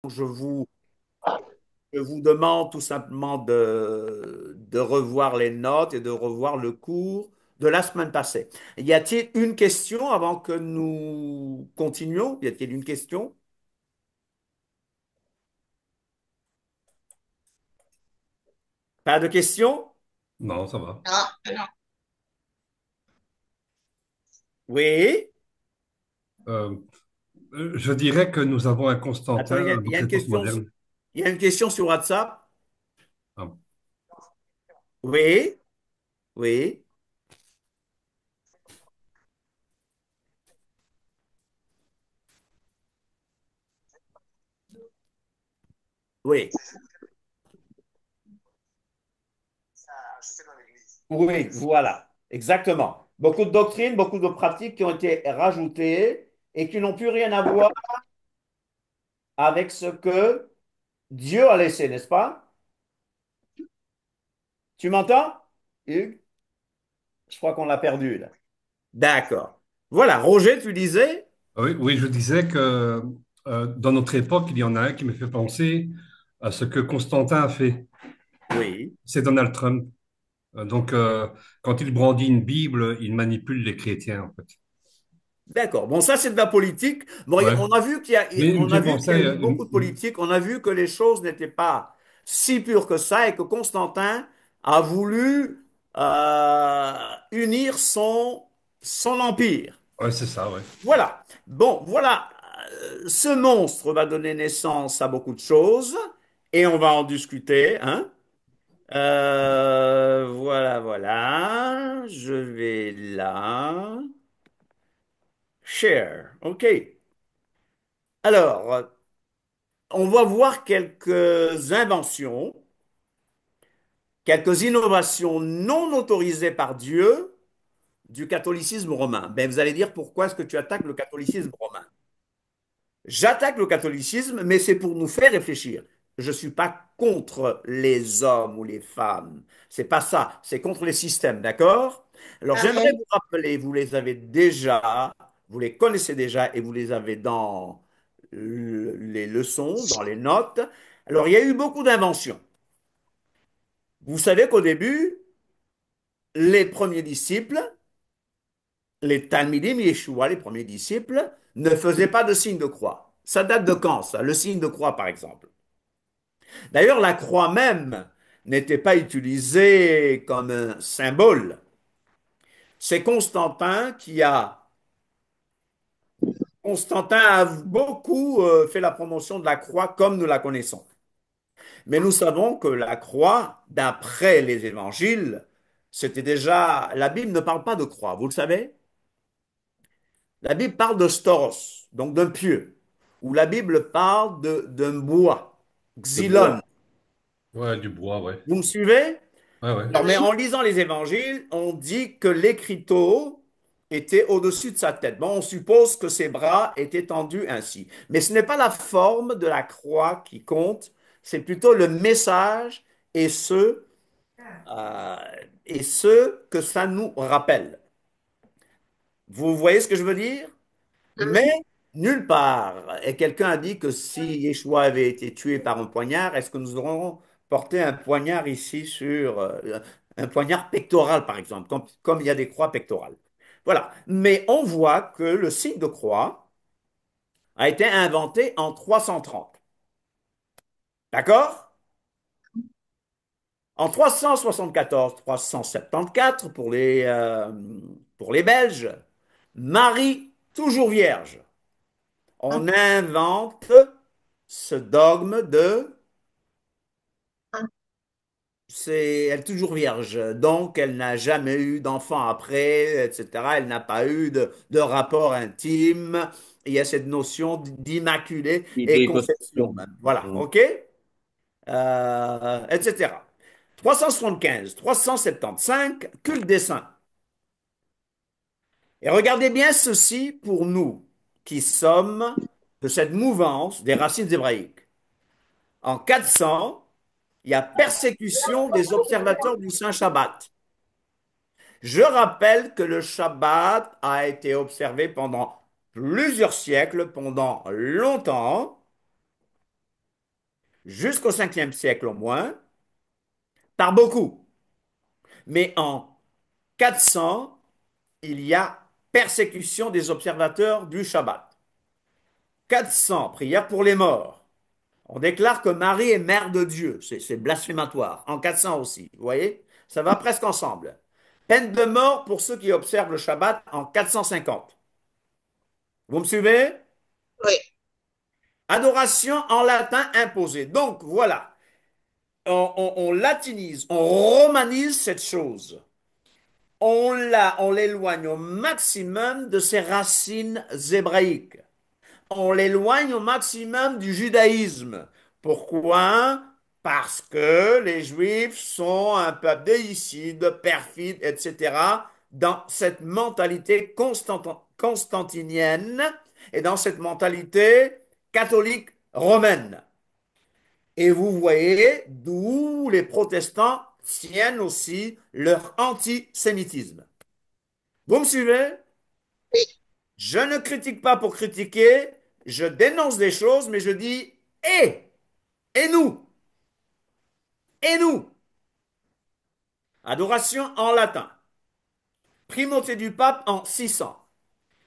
je vous, je vous demande tout simplement de revoir les notes et de revoir le cours de la semaine passée. Y a-t-il une question avant que nous continuions? Y a-t-il une question? Pas de question? Non, ça va. Oui. Euh, je dirais que nous avons un Attends, Constantin il dans y a une l'époque question, moderne. il y a une question sur WhatsApp? Ah, Oui, oui, oui. Oui, voilà, exactement. Beaucoup de doctrines, beaucoup de pratiques qui ont été rajoutées et qui n'ont plus rien à voir avec ce que Dieu a laissé, n'est-ce pas? Tu m'entends, Hugues? Je crois qu'on l'a perdu là. D'accord. Voilà, Roger, tu disais? oui, oui, je disais que dans notre époque, il y en a un qui me fait penser à ce que Constantin a fait. Oui. C'est Donald Trump. Donc, quand il brandit une Bible, il manipule les chrétiens, en fait. D'accord. Bon, ça, c'est de la politique. Bon, Ouais. on a vu Mais il me on a fait vu penser qu'il y a eu beaucoup de politique. On a vu que les choses n'étaient pas si pures que ça et que Constantin a voulu unir son empire. ouais, c'est ça, ouais. Voilà. Bon, voilà. Ce monstre va donner naissance à beaucoup de choses et on va en discuter, hein. Voilà, voilà. Je vais là. Share. OK. Alors, on va voir quelques inventions, quelques innovations non autorisées par Dieu du catholicisme romain. Ben, vous allez dire pourquoi est-ce que tu attaques le catholicisme romain? J'attaque le catholicisme, mais c'est pour nous faire réfléchir. Je ne suis pas contre les hommes ou les femmes. C'est pas ça. C'est contre les systèmes, d'accord? Alors j'aimerais vous rappeler, vous les avez déjà, vous les connaissez déjà et vous les avez dans les leçons, dans les notes. Alors il y a eu beaucoup d'inventions. Vous savez qu'au début, les premiers disciples, les Talmidim Yeshua, les premiers disciples, ne faisaient pas de signe de croix. Ça date de quand, ça? Le signe de croix, par exemple. D'ailleurs, la croix même n'était pas utilisée comme un symbole. C'est Constantin a beaucoup fait la promotion de la croix comme nous la connaissons. Mais nous savons que la croix, d'après les évangiles, c'était déjà, la Bible ne parle pas de croix, vous le savez? La Bible parle de storos, donc d'un pieu, ou la Bible parle d'un bois, De xylon. bois. Ouais, du bois, ouais. Vous me suivez? Ouais, ouais. Alors, mais en lisant les évangiles, on dit que l'écriteau était au-dessus de sa tête. Bon, on suppose que ses bras étaient tendus ainsi. Mais ce n'est pas la forme de la croix qui compte, c'est plutôt le message et euh, ce que ça nous rappelle. Vous voyez ce que je veux dire? Mais nulle part. Et quelqu'un a dit que si Yeshua avait été tué par un poignard, est-ce que nous aurons porté un poignard ici sur un poignard pectoral, par exemple, comme il y a des croix pectorales. Voilà. Mais on voit que le signe de croix a été inventé en 330. D'accord? En 374-374 pour les Belges, Marie, toujours vierge, on invente ce dogme de elle est toujours vierge, donc elle n'a jamais eu d'enfant après, etc. Elle n'a pas eu de rapport intime. Il y a cette notion d'immaculée et Idée conception conception. même. Voilà, Mm. OK? Etc. 375, 375, culte des saints. Et regardez bien ceci pour nous qui sommes de cette mouvance des racines hébraïques. En 400, il y a persécution des observateurs du Saint Shabbat. Je rappelle que le Shabbat a été observé pendant plusieurs siècles, pendant longtemps, jusqu'au 5e siècle au moins, par beaucoup. Mais en 400, il y a persécution des observateurs du Shabbat. 400, prière pour les morts. On déclare que Marie est mère de Dieu. C'est blasphématoire. En 400 aussi. Vous voyez? Ça va presque ensemble. Peine de mort pour ceux qui observent le Shabbat en 450. Vous me suivez? Oui, Adoration en latin imposée. Donc voilà, on latinise, on romanise cette chose. On l'éloigne au maximum de ses racines hébraïques. On l'éloigne au maximum du judaïsme. Pourquoi? Parce que les Juifs sont un peuple déicide, perfide, etc., dans cette mentalité constantinienne et dans cette mentalité catholique romaine. Et vous voyez d'où les protestants tiennent aussi leur antisémitisme. Vous me suivez? oui, Je ne critique pas pour critiquer, je dénonce des choses, mais je dis et nous, et nous. Adoration en latin. Primauté du pape en 600.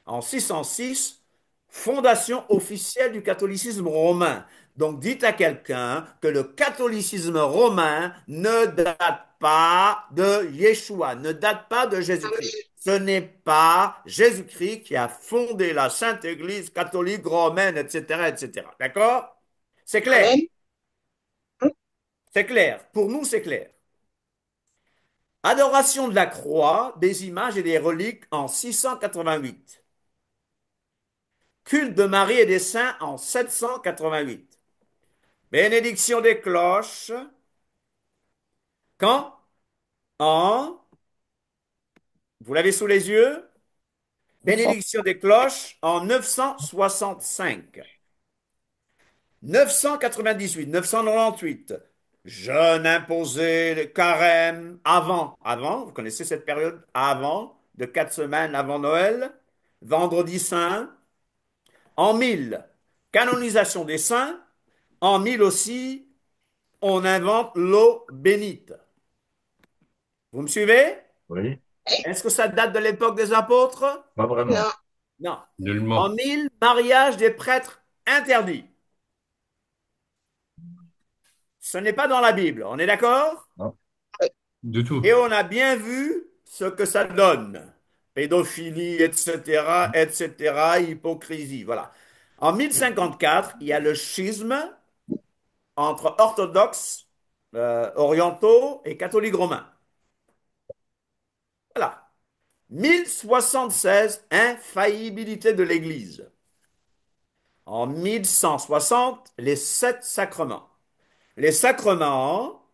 En 606, fondation officielle du catholicisme romain. Donc dites à quelqu'un que le catholicisme romain ne date pas de Yeshua, ne date pas de Jésus-Christ. amen, Ce n'est pas Jésus-Christ qui a fondé la Sainte Église catholique romaine, etc., etc. D'accord? C'est clair. amen. C'est clair. Pour nous, c'est clair. Adoration de la croix, des images et des reliques en 688. Culte de Marie et des saints en 788. Bénédiction des cloches. Quand? En, vous l'avez sous les yeux? Bénédiction des cloches en 965. 998, 998. Jeûne imposé, le carême, avant, vous connaissez cette période, avant, de 4 semaines avant Noël, vendredi saint, en 1000, canonisation des saints, en 1000 aussi, on invente l'eau bénite. Vous me suivez? Oui, Est-ce que ça date de l'époque des apôtres? pas vraiment. Non, Non. En Nullement. 1000, mariage des prêtres interdit. Ce n'est pas dans la Bible, on est d'accord? Non. oui, Du Et tout. on a bien vu ce que ça donne. Pédophilie, etc., etc., hypocrisie, voilà. En 1054, il y a le schisme entre orthodoxes orientaux et catholiques romains. Voilà. 1076, infaillibilité de l'Église. En 1160, les 7 sacrements. Les sacrements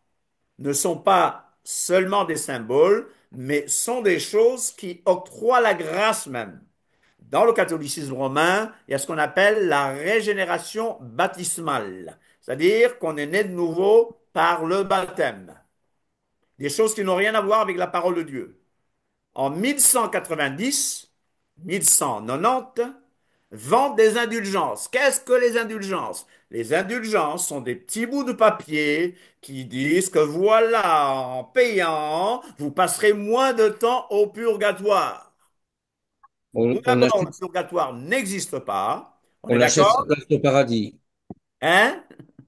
ne sont pas seulement des symboles, mais sont des choses qui octroient la grâce même. Dans le catholicisme romain, il y a ce qu'on appelle la régénération baptismale, c'est-à-dire qu'on est né de nouveau par le baptême. Des choses qui n'ont rien à voir avec la parole de Dieu. En 1190, 1190, vente des indulgences. Qu'est-ce que les indulgences? Les indulgences sont des petits bouts de papier qui disent que voilà, en payant, vous passerez moins de temps au purgatoire. Tout On d'abord, achète, le purgatoire n'existe pas. On est on achète sa d'accord? place au paradis. Hein?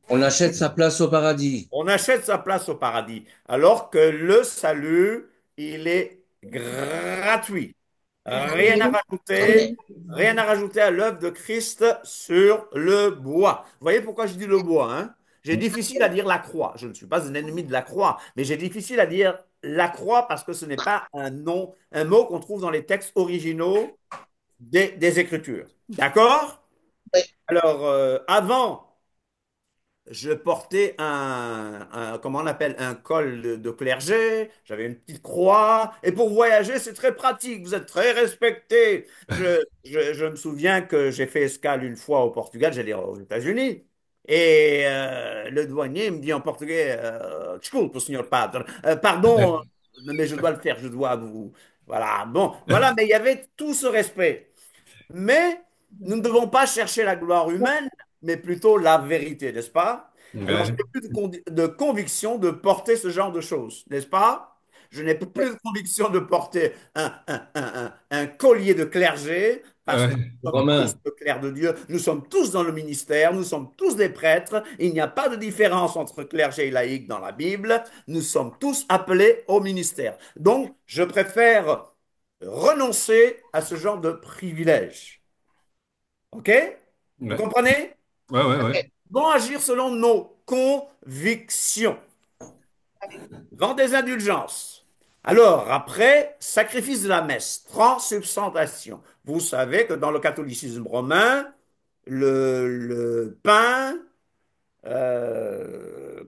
On achète sa place au paradis. On achète sa place au paradis. Alors que le salut, il est gratuit. Rien à amen, rajouter, amen. rien à rajouter à l'œuvre de Christ sur le bois. Vous voyez pourquoi je dis le bois, hein? J'ai difficile à dire la croix. Je ne suis pas un ennemi de la croix, mais j'ai difficile à dire la croix parce que ce n'est pas un nom, un mot qu'on trouve dans les textes originaux des Écritures. D'accord? Oui, Alors, avant je portais comment on appelle, un col de clergé, j'avais une petite croix, et pour voyager, c'est très pratique, vous êtes très respecté. Je me souviens que j'ai fait escale une fois au Portugal, j'allais aux États-Unis, et le douanier me dit en portugais, Desculpe, senhor padre, pardon, mais je dois le faire, je dois vous... Voilà, bon, voilà, mais il y avait tout ce respect. Mais nous ne devons pas chercher la gloire humaine, mais plutôt la vérité, n'est-ce pas? Alors, je Ouais. n'ai plus de conviction de porter ce genre de choses, n'est-ce pas? Je n'ai plus de conviction de porter un collier de clergé parce que Ouais. nous sommes tous Romain, le clerc de Dieu, nous sommes tous dans le ministère, nous sommes tous des prêtres. Il n'y a pas de différence entre clergé et laïc dans la Bible. Nous sommes tous appelés au ministère. Donc, je préfère renoncer à ce genre de privilège. OK? Vous Ouais. comprenez? Ouais, ouais, ouais. Bon, agir selon nos convictions. Vent des indulgences. Alors, après, sacrifice de la messe, transsubstantiation. Vous savez que dans le catholicisme romain, le pain,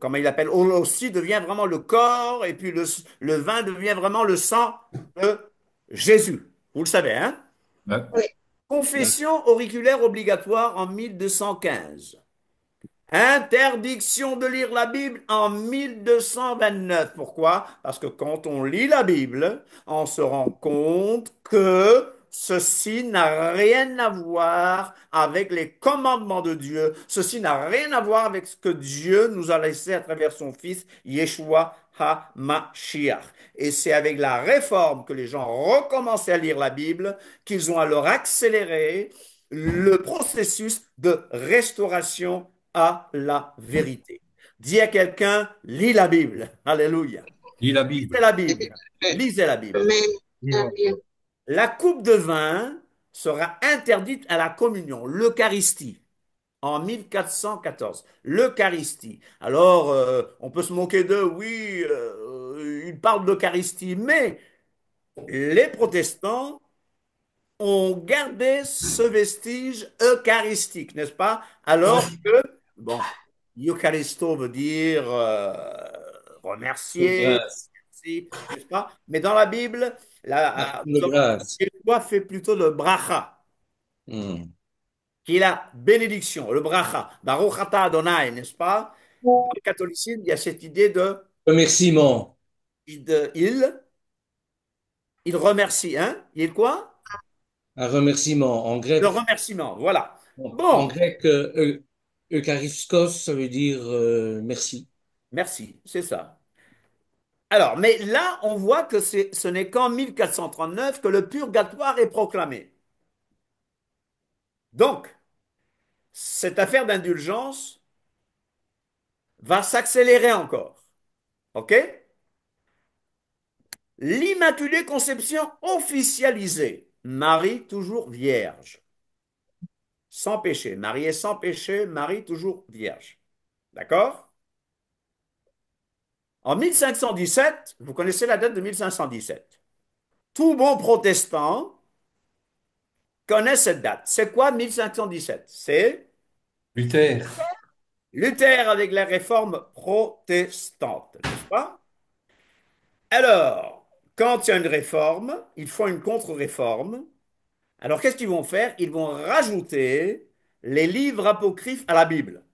comment il appelle, aussi devient vraiment le corps, et puis le vin devient vraiment le sang de Jésus. Vous le savez, hein? Ouais. Confession auriculaire obligatoire en 1215. Interdiction de lire la Bible en 1229. Pourquoi? Parce que quand on lit la Bible, on se rend compte que ceci n'a rien à voir avec les commandements de Dieu. Ceci n'a rien à voir avec ce que Dieu nous a laissé à travers son Fils, Yeshua HaMashiach. Et c'est avec la réforme que les gens recommençaient à lire la Bible qu'ils ont alors accéléré le processus de restauration à la vérité. Dis à quelqu'un, lis la Bible. Alléluia. Lis la Lisez Bible. la Bible. Lisez la Bible. La coupe de vin sera interdite à la communion, l'Eucharistie, en 1414. L'Eucharistie. Alors, on peut se moquer d'eux, oui, ils parlent d'Eucharistie, mais les protestants ont gardé ce vestige eucharistique, n'est-ce pas? Alors que, bon, Eucharisto veut dire de remercier, grâce. merci, n'est-ce pas? Mais dans la Bible, Action nous de avons grâce. quelquefois fait plutôt le bracha, Hmm. qui est la bénédiction, le bracha, Baruch atah Adonai, n'est-ce pas? Dans le catholicisme, il y a cette idée Remerciement. de il remercie, hein? Il quoi? Un remerciement. En Le grec, remerciement, voilà. en Bon, grec, euchariskos, ça veut dire merci. merci, c'est ça. Alors, mais là, on voit que ce n'est qu'en 1439 que le purgatoire est proclamé. Donc, cette affaire d'indulgence va s'accélérer encore. OK? L'Immaculée Conception officialisée. Marie toujours vierge, sans péché. Marie est sans péché, Marie toujours vierge. D'accord? En 1517, vous connaissez la date de 1517. Tout bon protestant connaît cette date. C'est quoi 1517? C'est Luther. Luther avec la réforme protestante, n'est-ce pas? Alors, quand il y a une réforme, il faut une contre-réforme. Alors, qu'est-ce qu'ils vont faire? Ils vont rajouter les livres apocryphes à la Bible.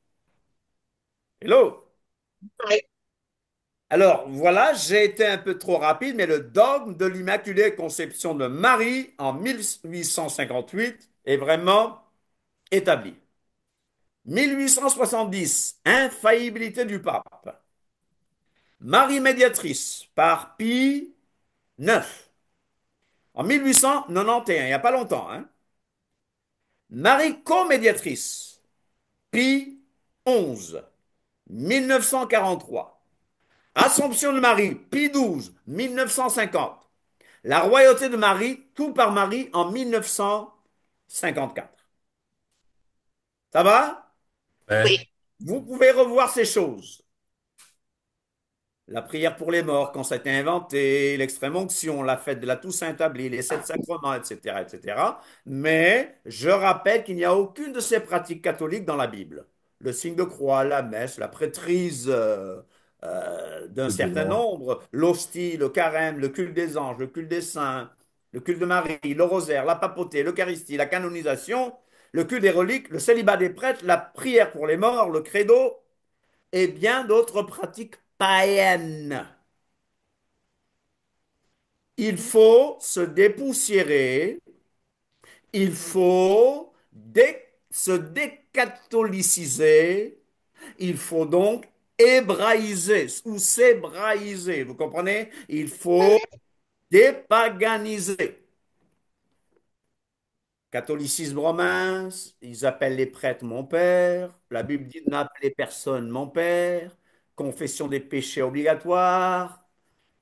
Hello? Alors, voilà, j'ai été un peu trop rapide, mais le dogme de l'Immaculée Conception de Marie en 1858 est vraiment établi. 1870, infaillibilité du pape. Marie médiatrice par Pie IX. En 1891, il n'y a pas longtemps, hein. Marie co-médiatrice, Pie XI, 1943. Assomption de Marie, Pie XII, 1950. La royauté de Marie, tout par Marie, en 1954. Ça va? Ouais. Vous pouvez revoir ces choses. La prière pour les morts, quand ça a été inventé, l'extrême onction, la fête de la Toussaint établie, les sept sacrements, etc., etc. Mais je rappelle qu'il n'y a aucune de ces pratiques catholiques dans la Bible. Le signe de croix, la messe, la prêtrise d'un C'est certain dedans. nombre, l'hostie, le carême, le culte des anges, le culte des saints, le culte de Marie, le rosaire, la papauté, l'Eucharistie, la canonisation, le culte des reliques, le célibat des prêtres, la prière pour les morts, le credo, et bien d'autres pratiques païennes. Il faut se dépoussiérer, il faut se décatholiciser, Il faut donc hébraïser ou s'hébraïser. Vous comprenez? Il faut dépaganiser. Catholicisme romain, ils appellent les prêtres mon père. La Bible dit n'appelez personne mon père. Confession des péchés obligatoire.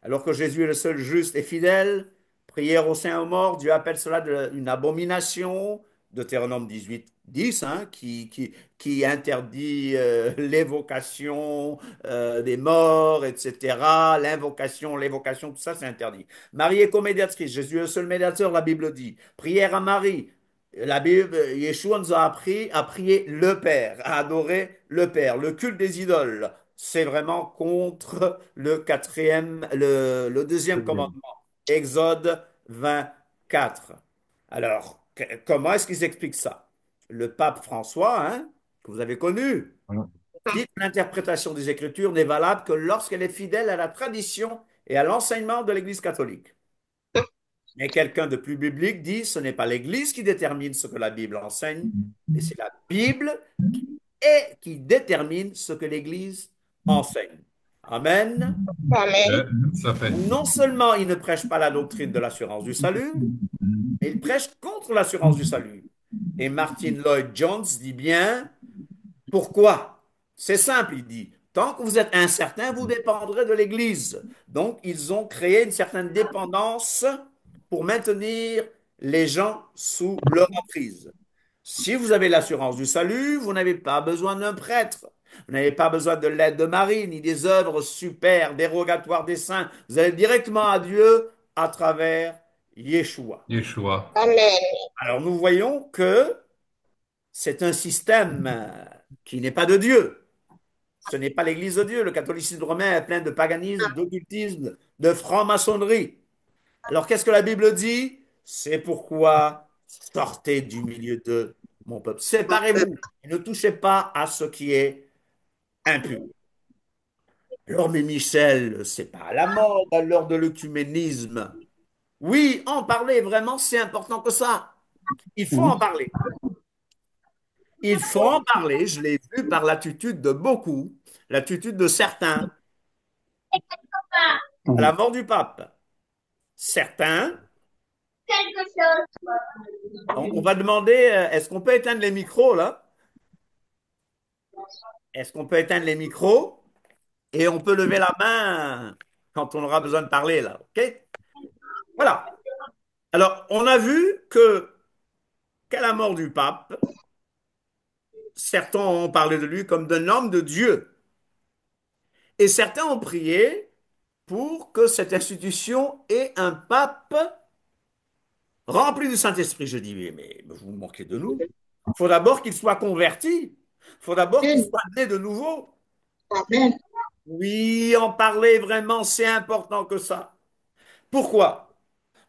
Alors que Jésus est le seul juste et fidèle, prière au saint aux morts, Dieu appelle cela une abomination. Deutéronome 18, 10, hein, qui interdit l'évocation des morts, etc. L'invocation, l'évocation, tout ça, c'est interdit. Marie est comédiatrice, Jésus est le seul médiateur, la Bible dit. Prière à Marie. La Bible, Yeshua nous a appris à prier le Père, à adorer le Père. Le culte des idoles, c'est vraiment contre le deuxième Deuxième. commandement. Exode 24. Alors, comment est-ce qu'ils expliquent ça? Le pape François, hein, que vous avez connu, Voilà. dit que l'interprétation des Écritures n'est valable que lorsqu'elle est fidèle à la tradition et à l'enseignement de l'Église catholique. Mais quelqu'un de plus biblique dit ce n'est pas l'Église qui détermine ce que la Bible enseigne, mais c'est la Bible qui détermine ce que l'Église enseigne. Amen. Euh, Ça fait. Non seulement il ne prêche pas la doctrine de l'assurance du salut, mais il prêche contre l'assurance du salut. Et Martin Lloyd Jones dit bien, pourquoi? C'est simple, il dit. Tant que vous êtes incertain, vous dépendrez de l'Église. Donc, ils ont créé une certaine dépendance pour maintenir les gens sous leur emprise. Si vous avez l'assurance du salut, vous n'avez pas besoin d'un prêtre. Vous n'avez pas besoin de l'aide de Marie, ni des œuvres super dérogatoires des saints. Vous allez directement à Dieu à travers Yeshua. Yeshua. Alors nous voyons que c'est un système qui n'est pas de Dieu. Ce n'est pas l'Église de Dieu. Le catholicisme romain est plein de paganisme, d'occultisme, de franc-maçonnerie. Alors qu'est-ce que la Bible dit? C'est pourquoi sortez du milieu de mon peuple. Séparez-vous et ne touchez pas à ce qui est impur. Alors, mais Michel, c'est pas à la mode à l'heure de l'œcuménisme. Oui, en parler, vraiment, c'est important que ça. Il faut en Oui. parler. Il faut en parler. Je l'ai vu par l'attitude de beaucoup, l'attitude de certains, à la Oui. mort du pape. Certains, on va demander, est-ce qu'on peut éteindre les micros là? Est-ce qu'on peut éteindre les micros? Et on peut lever la main quand on aura besoin de parler là. OK? Voilà. Alors, on a vu que qu'à la mort du pape, certains ont parlé de lui comme d'un homme de Dieu. Et certains ont prié pour que cette institution ait un pape rempli du Saint-Esprit. Je dis, mais vous vous moquez de nous. Il faut d'abord qu'il soit converti. Il faut d'abord qu'il soit né de nouveau. Oui, en parler vraiment, c'est important que ça. Pourquoi?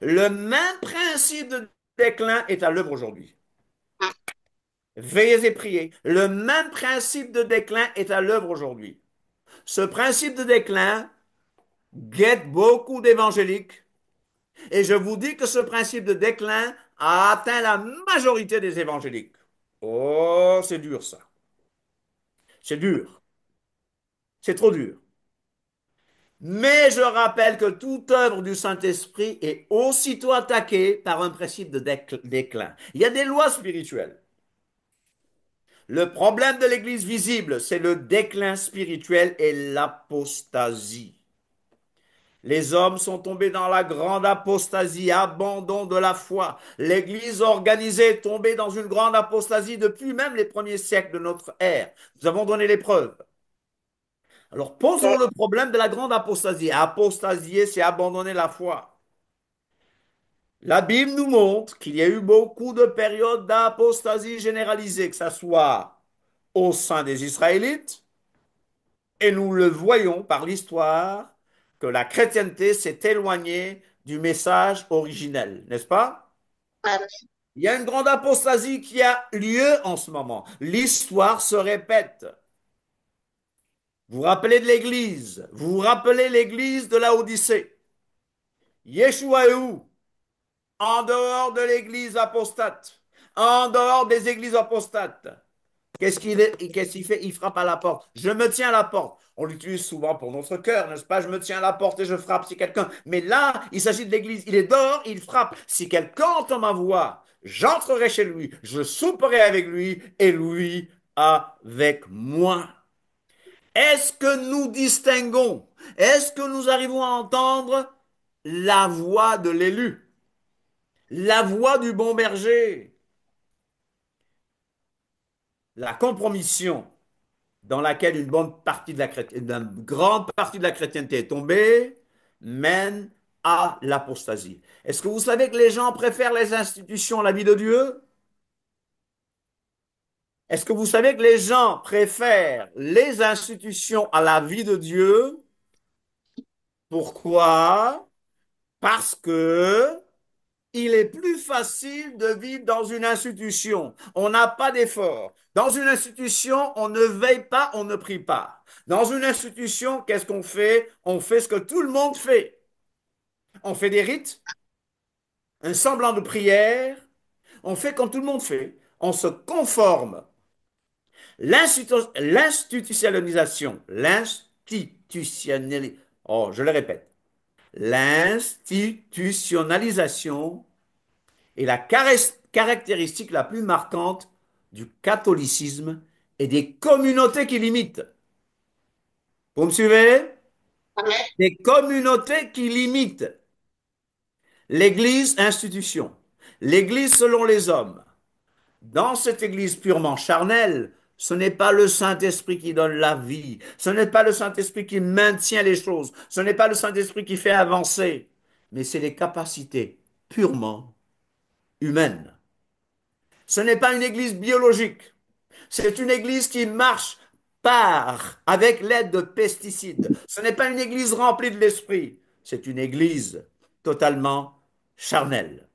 Le même principe de déclin est à l'œuvre aujourd'hui. Veillez et priez. Le même principe de déclin est à l'œuvre aujourd'hui. Ce principe de déclin guette beaucoup d'évangéliques. Et je vous dis que ce principe de déclin a atteint la majorité des évangéliques. Oh, c'est dur ça. C'est dur. C'est trop dur. Mais je rappelle que toute œuvre du Saint-Esprit est aussitôt attaquée par un principe de déclin. Il y a des lois spirituelles. Le problème de l'Église visible, c'est le déclin spirituel et l'apostasie. Les hommes sont tombés dans la grande apostasie, abandon de la foi. L'Église organisée est tombée dans une grande apostasie depuis même les premiers siècles de notre ère. Nous avons donné les preuves. Alors posons le problème de la grande apostasie. Apostasier, c'est abandonner la foi. La Bible nous montre qu'il y a eu beaucoup de périodes d'apostasie généralisée, que ce soit au sein des Israélites, et nous le voyons par l'histoire que la chrétienté s'est éloignée du message originel, n'est-ce pas? Il y a une grande apostasie qui a lieu en ce moment. L'histoire se répète. Vous vous rappelez de l'Église. Vous vous rappelez l'Église de la Odyssée. Yeshua est où? En dehors de l'Église apostate. En dehors des églises apostates. Qu'est-ce qu'il fait? Il frappe à la porte. Je me tiens à la porte. On l'utilise souvent pour notre cœur, n'est-ce pas? Je me tiens à la porte et je frappe si quelqu'un. Mais là, il s'agit de l'église. Il est dehors, il frappe. Si quelqu'un entend ma voix, j'entrerai chez lui, je souperai avec lui et lui avec moi. Est-ce que nous distinguons? Est-ce que nous arrivons à entendre la voix de l'élu? La voix du bon berger? La compromission dans laquelle une grande partie de la chrétienté est tombée mène à l'apostasie. Est-ce que vous savez que les gens préfèrent les institutions à la vie de Dieu? Est-ce que vous savez que les gens préfèrent les institutions à la vie de Dieu? Pourquoi? Parce que il est plus facile de vivre dans une institution. On n'a pas d'effort. Dans une institution, on ne veille pas, on ne prie pas. Dans une institution, qu'est-ce qu'on fait? On fait ce que tout le monde fait. On fait des rites, un semblant de prière, on fait comme tout le monde fait. On se conforme. Oh, je le répète. L'institutionnalisation et la caractéristique la plus marquante du catholicisme et des communautés qui l'imitent. Vous me suivez? Des communautés qui limitent l'Église institution, l'Église selon les hommes. Dans cette Église purement charnelle, ce n'est pas le Saint-Esprit qui donne la vie, ce n'est pas le Saint-Esprit qui maintient les choses, ce n'est pas le Saint-Esprit qui fait avancer, mais c'est les capacités purement humaines. Ce n'est pas une Église biologique. C'est une église qui marche par, avec l'aide de pesticides. Ce n'est pas une église remplie de l'esprit. C'est une église totalement charnelle.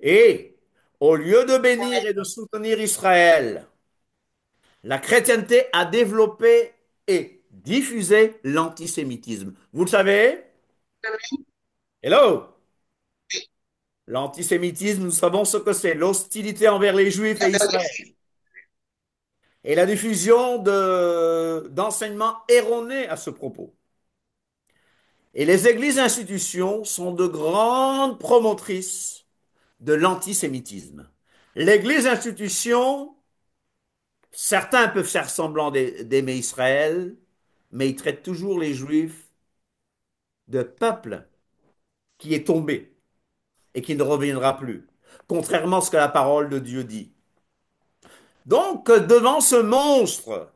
Et au lieu de bénir et de soutenir Israël, la chrétienté a développé et diffusé l'antisémitisme. Vous le savez? Hello? L'antisémitisme, nous savons ce que c'est, l'hostilité envers les Juifs et Israël. Et la diffusion d'enseignements erronés à ce propos. Et les églises institutions sont de grandes promotrices de l'antisémitisme. L'église institution, certains peuvent faire semblant d'aimer Israël, mais ils traitent toujours les Juifs de peuple qui est tombé et qui ne reviendra plus, contrairement à ce que la parole de Dieu dit. Donc, devant ce monstre,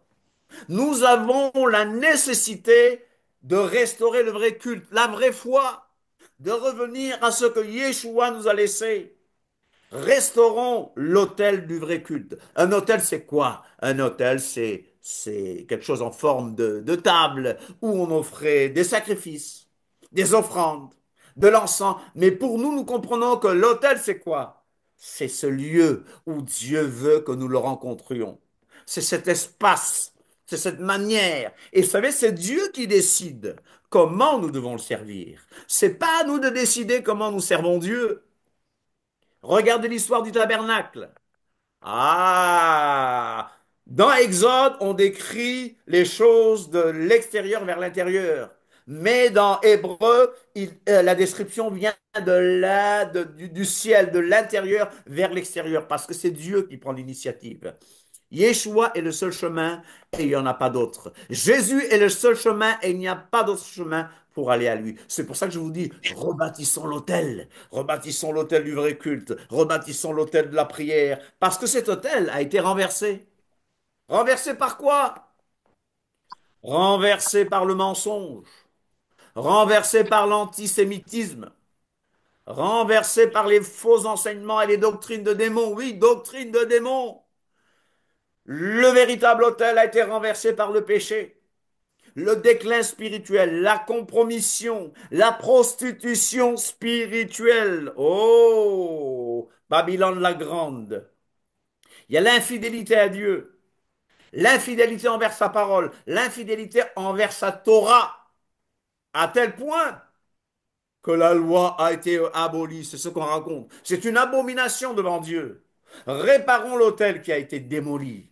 nous avons la nécessité de restaurer le vrai culte, la vraie foi, de revenir à ce que Yeshua nous a laissé. Restaurons l'autel du vrai culte. Un autel, c'est quoi? Un autel, c'est quelque chose en forme de table où on offrait des sacrifices, des offrandes, de l'encens. Mais pour nous, nous comprenons que l'autel, c'est quoi? C'est ce lieu où Dieu veut que nous le rencontrions. C'est cet espace, c'est cette manière. Et vous savez, c'est Dieu qui décide comment nous devons le servir. C'est pas à nous de décider comment nous servons Dieu. Regardez l'histoire du tabernacle. Ah! Dans Exode, on décrit les choses de l'extérieur vers l'intérieur. Mais dans Hébreu, la description vient du ciel, de l'intérieur vers l'extérieur, parce que c'est Dieu qui prend l'initiative. Yeshua est le seul chemin et il n'y en a pas d'autre. Jésus est le seul chemin et il n'y a pas d'autre chemin pour aller à lui. C'est pour ça que je vous dis, rebâtissons l'autel du vrai culte, rebâtissons l'autel de la prière, parce que cet autel a été renversé. Renversé par quoi? Renversé par le mensonge, renversé par l'antisémitisme, renversé par les faux enseignements et les doctrines de démons. Oui, doctrines de démons. Le véritable autel a été renversé par le péché. Le déclin spirituel, la compromission, la prostitution spirituelle. Oh, Babylone la grande. Il y a l'infidélité à Dieu, l'infidélité envers sa parole, l'infidélité envers sa Torah, à tel point que la loi a été abolie. C'est ce qu'on raconte. C'est une abomination devant Dieu. Réparons l'autel qui a été démoli.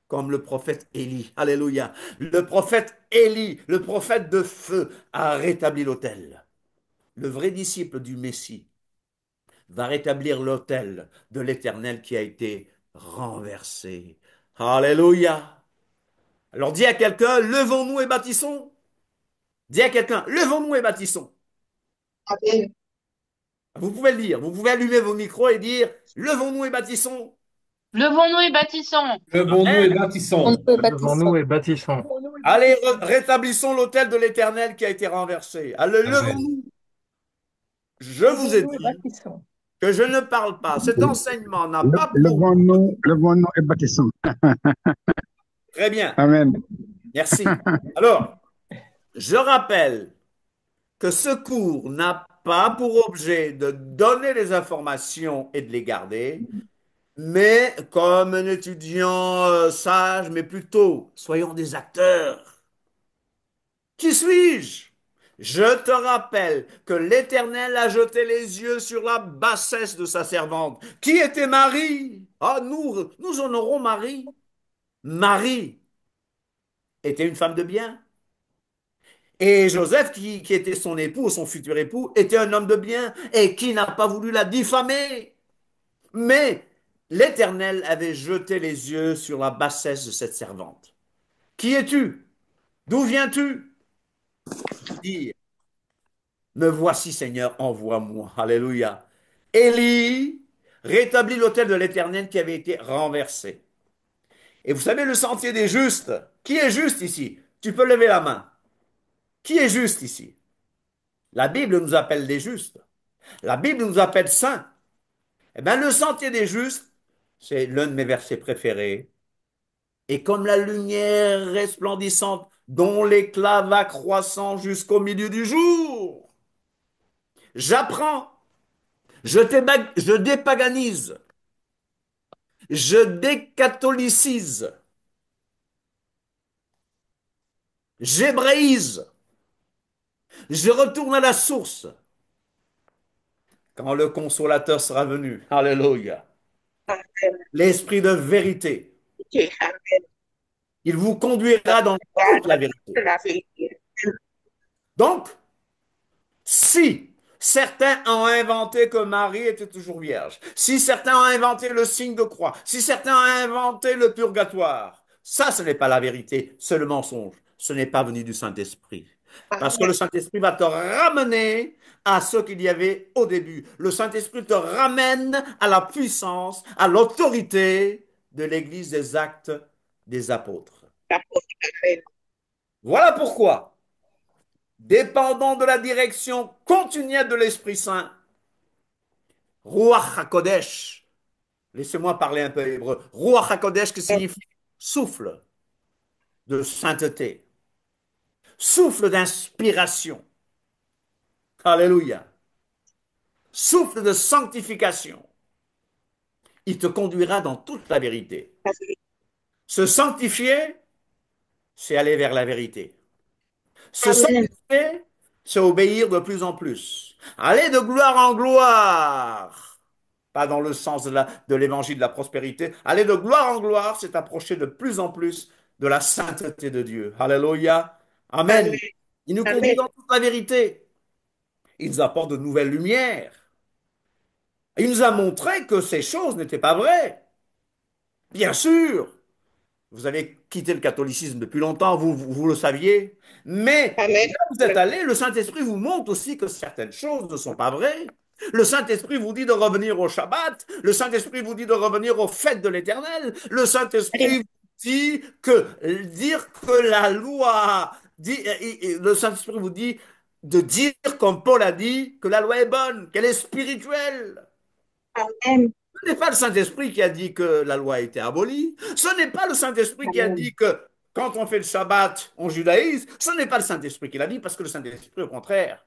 comme le prophète Élie. Alléluia. Le prophète Élie, le prophète de feu, a rétabli l'autel. Le vrai disciple du Messie va rétablir l'autel de l'Éternel qui a été renversé. Alléluia. Alors dis à quelqu'un, levons-nous et bâtissons. Dis à quelqu'un, levons-nous et bâtissons. Amen. Vous pouvez le dire, vous pouvez allumer vos micros et dire, levons-nous et bâtissons. Levons-nous et bâtissons. Levons-nous et Amen. On bâtissons. peut Levons-nous bâtissons. et bâtissons. Allez, rétablissons l'autel de l'Éternel qui a été renversé. Allez, Amen. levons-nous. Je vous ai Levons-nous et dit bâtissons. que je ne parle pas. Cet enseignement n'a pas pour... Levons-nous et bâtissons. Très bien, Amen. merci. Alors, je rappelle que ce cours n'a pas pour objet de donner des informations et de les garder, mais comme un étudiant sage, mais plutôt, soyons des acteurs. Qui suis-je? Je te rappelle que l'Éternel a jeté les yeux sur la bassesse de sa servante. Qui était Marie? Ah, nous honorons Marie. Marie était une femme de bien. Et Joseph, qui était son époux, son futur époux, était un homme de bien et qui n'a pas voulu la diffamer. Mais l'Éternel avait jeté les yeux sur la bassesse de cette servante. Qui es-tu? D'où viens-tu? Dire, me voici Seigneur, envoie-moi. Alléluia. Élie rétablit l'autel de l'Éternel qui avait été renversé. Et vous savez, le sentier des justes, qui est juste ici? Tu peux lever la main. Qui est juste ici? La Bible nous appelle des justes. La Bible nous appelle saints. Eh bien, le sentier des justes, c'est l'un de mes versets préférés. Et comme la lumière resplendissante dont l'éclat va croissant jusqu'au milieu du jour, j'apprends, je dépaganise, je décatholicise, j'hébraïse, je retourne à la source quand le consolateur sera venu. Alléluia. Amen. L'esprit de vérité. Ok, amen. Il vous conduira dans toute la vérité. La vérité. Donc, si certains ont inventé que Marie était toujours vierge, si certains ont inventé le signe de croix, si certains ont inventé le purgatoire, ça, ce n'est pas la vérité, c'est le mensonge. Ce n'est pas venu du Saint-Esprit. Parce que Amen. le Saint-Esprit va te ramener à ce qu'il y avait au début. Le Saint-Esprit te ramène à la puissance, à l'autorité de l'Église des actes des apôtres. Amen. Voilà pourquoi, dépendant de la direction continuelle de l'Esprit Saint, Ruach HaKodesh, laissez-moi parler un peu hébreu, Ruach HaKodesh qui signifie souffle de sainteté, souffle d'inspiration, alléluia, souffle de sanctification, il te conduira dans toute la vérité. Se sanctifier, c'est aller vers la vérité. Se Amen. sanctifier, c'est obéir de plus en plus. Aller de gloire en gloire. Pas dans le sens de l'évangile de la prospérité. Aller de gloire en gloire, c'est approcher de plus en plus de la sainteté de Dieu. Alléluia. Amen. Amen. Il nous conduit Amen. dans toute la vérité. Il nous apporte de nouvelles lumières. Il nous a montré que ces choses n'étaient pas vraies. Bien sûr, vous avez quitté le catholicisme depuis longtemps, vous le saviez. Mais Amen. là où vous êtes allé, le Saint-Esprit vous montre aussi que certaines choses ne sont pas vraies. Le Saint-Esprit vous dit de revenir au Shabbat. Le Saint-Esprit vous dit de revenir aux fêtes de l'Éternel. Le Saint-Esprit vous dit que dire que la loi, le Saint-Esprit vous dit de dire, comme Paul a dit, que la loi est bonne, qu'elle est spirituelle. Amen. Ce n'est pas le Saint-Esprit qui a dit que la loi a été abolie. Ce n'est pas le Saint-Esprit qui a Amen. dit que quand on fait le Shabbat, on judaïse. Ce n'est pas le Saint-Esprit qui l'a dit parce que le Saint-Esprit, au contraire,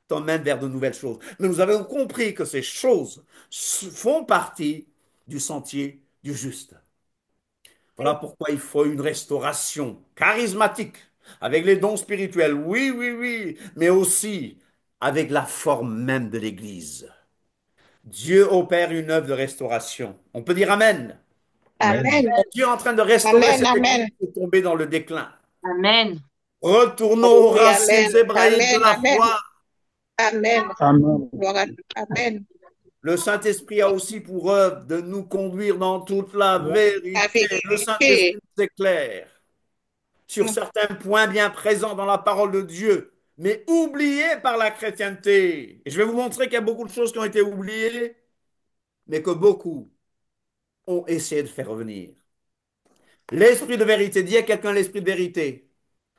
t'emmène vers de nouvelles choses. Mais nous avons compris que ces choses font partie du sentier du juste. Voilà pourquoi il faut une restauration charismatique avec les dons spirituels. Oui, oui, oui, mais aussi avec la forme même de l'Église. Dieu opère une œuvre de restauration. On peut dire Amen. Amen. Dieu est en train de restaurer Amen. cette église Amen. qui est tombée dans le déclin. Amen. Retournons aux Oui, racines Amen. hébraïques de Amen. la Amen. foi. Amen. Amen. Gloire à Dieu. Amen. Le Saint-Esprit a aussi pour œuvre de nous conduire dans toute la La vérité. Le vérité. Saint-Esprit nous éclaire sur certains points bien présents dans la parole de Dieu, mais oubliés par la chrétienté. Et je vais vous montrer qu'il y a beaucoup de choses qui ont été oubliées, mais que beaucoup ont essayé de faire revenir. L'Esprit de vérité, dis à quelqu'un l'Esprit de vérité.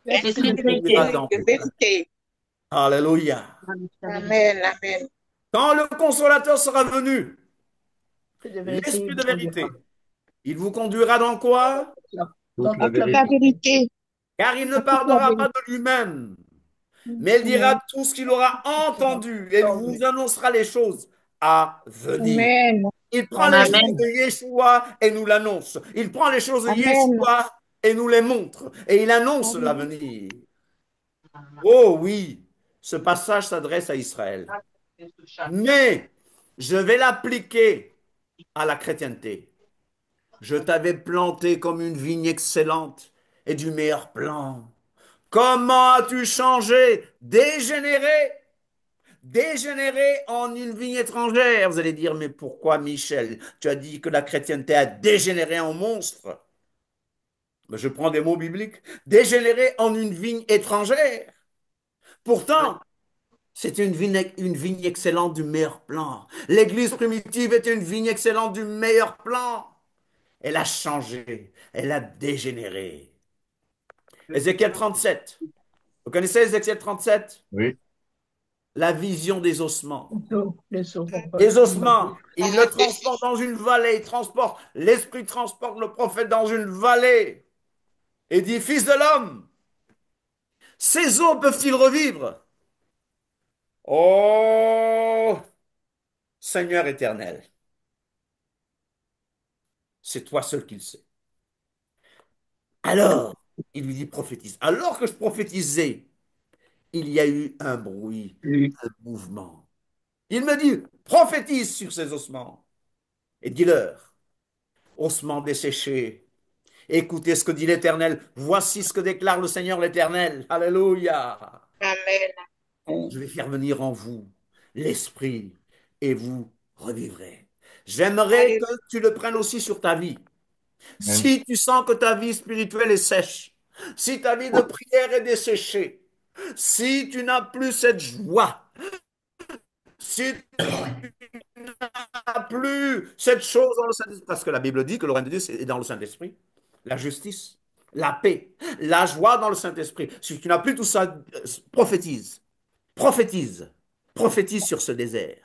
L'esprit Il de nous conduira vérité. dans De tout. vérité. Alléluia. Amen. Amen. Quand le consolateur sera venu, Esprit de vérité, il l'Esprit vous de conduira. vérité, il vous conduira dans quoi? Dans Toute la toute la La vérité. vérité. vérité. Car il ne Toute la parlera pas vérité. de lui-même, mais il dira tout ce qu'il aura entendu et il vous annoncera les choses à venir. Amen. Il prend les Amen. choses de Yeshua et nous l'annonce. Il prend les choses de Amen. Yeshua et nous les montre. Et il annonce Amen. l'avenir. Oh oui, ce passage s'adresse à Israël. Mais je vais l'appliquer à la chrétienté. Je t'avais planté comme une vigne excellente et du meilleur plan. Comment as-tu changé, dégénéré, dégénéré en une vigne étrangère? Vous allez dire, mais pourquoi, Michel? Tu as dit que la chrétienté a dégénéré en monstre. Mais je prends des mots bibliques. Dégénéré en une vigne étrangère. Pourtant, c'est une vigne excellente du meilleur plan. L'Église primitive est une vigne excellente du meilleur plan. Elle a changé, elle a dégénéré. Ézéchiel 37. Vous connaissez Ézéchiel 37? Oui. La vision des ossements. Les eaux. Les ossements, il le transporte dans une vallée, il transporte, l'esprit transporte le prophète dans une vallée et dit, Fils de l'homme, ces eaux peuvent-ils revivre? Oh, Seigneur éternel, c'est toi seul qui le sais. Alors, il lui dit, prophétise. Alors que je prophétisais, il y a eu un bruit, un mouvement. Il me dit, prophétise sur ces ossements et dis-leur, ossements desséchés, écoutez ce que dit l'Éternel. Voici ce que déclare le Seigneur l'Éternel. Alléluia. Amen. Je vais faire venir en vous l'Esprit et vous revivrez. J'aimerais que Alléluia. tu le prennes aussi sur ta vie. Amen. Si tu sens que ta vie spirituelle est sèche, si ta vie de prière est desséchée, si tu n'as plus cette joie, si tu n'as plus cette chose dans le Saint-Esprit, parce que la Bible dit que le règne de Dieu est dans le Saint-Esprit, la justice, la paix, la joie dans le Saint-Esprit. Si tu n'as plus tout ça, prophétise, prophétise, prophétise sur ce désert.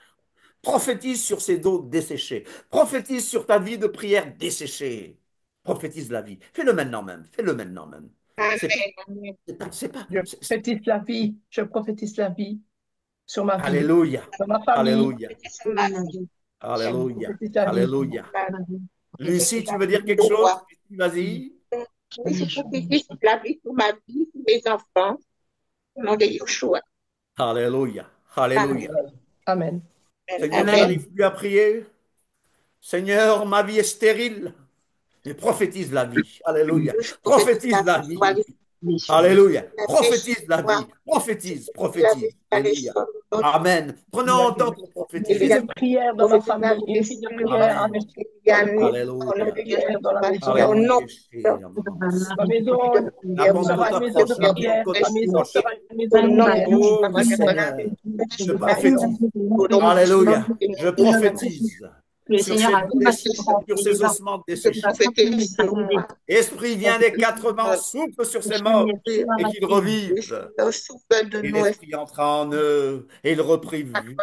Prophétise sur ces eaux desséchées. Prophétise sur ta vie de prière desséchée. Prophétise la vie. Fais-le maintenant même. Fais-le maintenant même. C'est pas, Amen. Amen. c'est pas, Je prophétise la vie. Je prophétise la vie sur ma vie, Alléluia. sur ma famille. Alléluia. C'est ma vie. Je Alléluia. prophétise la vie. Alléluia. Ma Lucie, tu vie. veux dire quelque chose? Vas-y. Je prophétise la vie pour ma vie, pour mes enfants, au nom de Yeshua. Alléluia. Alléluia. Amen. Seigneur, tu Amen. n'arrives plus à prier. Seigneur, ma vie est stérile. Mais prophétise la vie. Alléluia. Je prophétise Prophétise la la vie, soit vie. Alléluia. la Prophétise la Yeshua. vie. Prophétise. La vie, Prophétise. la Alléluia. Yeshua. Amen. Prenons en temps pour Une prophétiser. vie de prière dans ma famille, une vie de prière Amen. avec Au nom Alléluia. de Yeshua. dans la maison. Au nom Alléluia. Ma maison La porte sera côte une maison de approche. La porte prière. côte Ma maison approche. sera une maison Au de nom de prière. Oh Yeshua. oui, Seigneur. Je prophétise. Alléluia. Je prophétise Que le sur Seigneur ces, a compassion sur et ces les gens. ossements Je desséchés. prophétise sur moi. Esprit vient des quatre vents, souffle sur ces morts et qu'ils revivent. Le souffle de Et nous. l'esprit entra en eux et ils reprirent vie.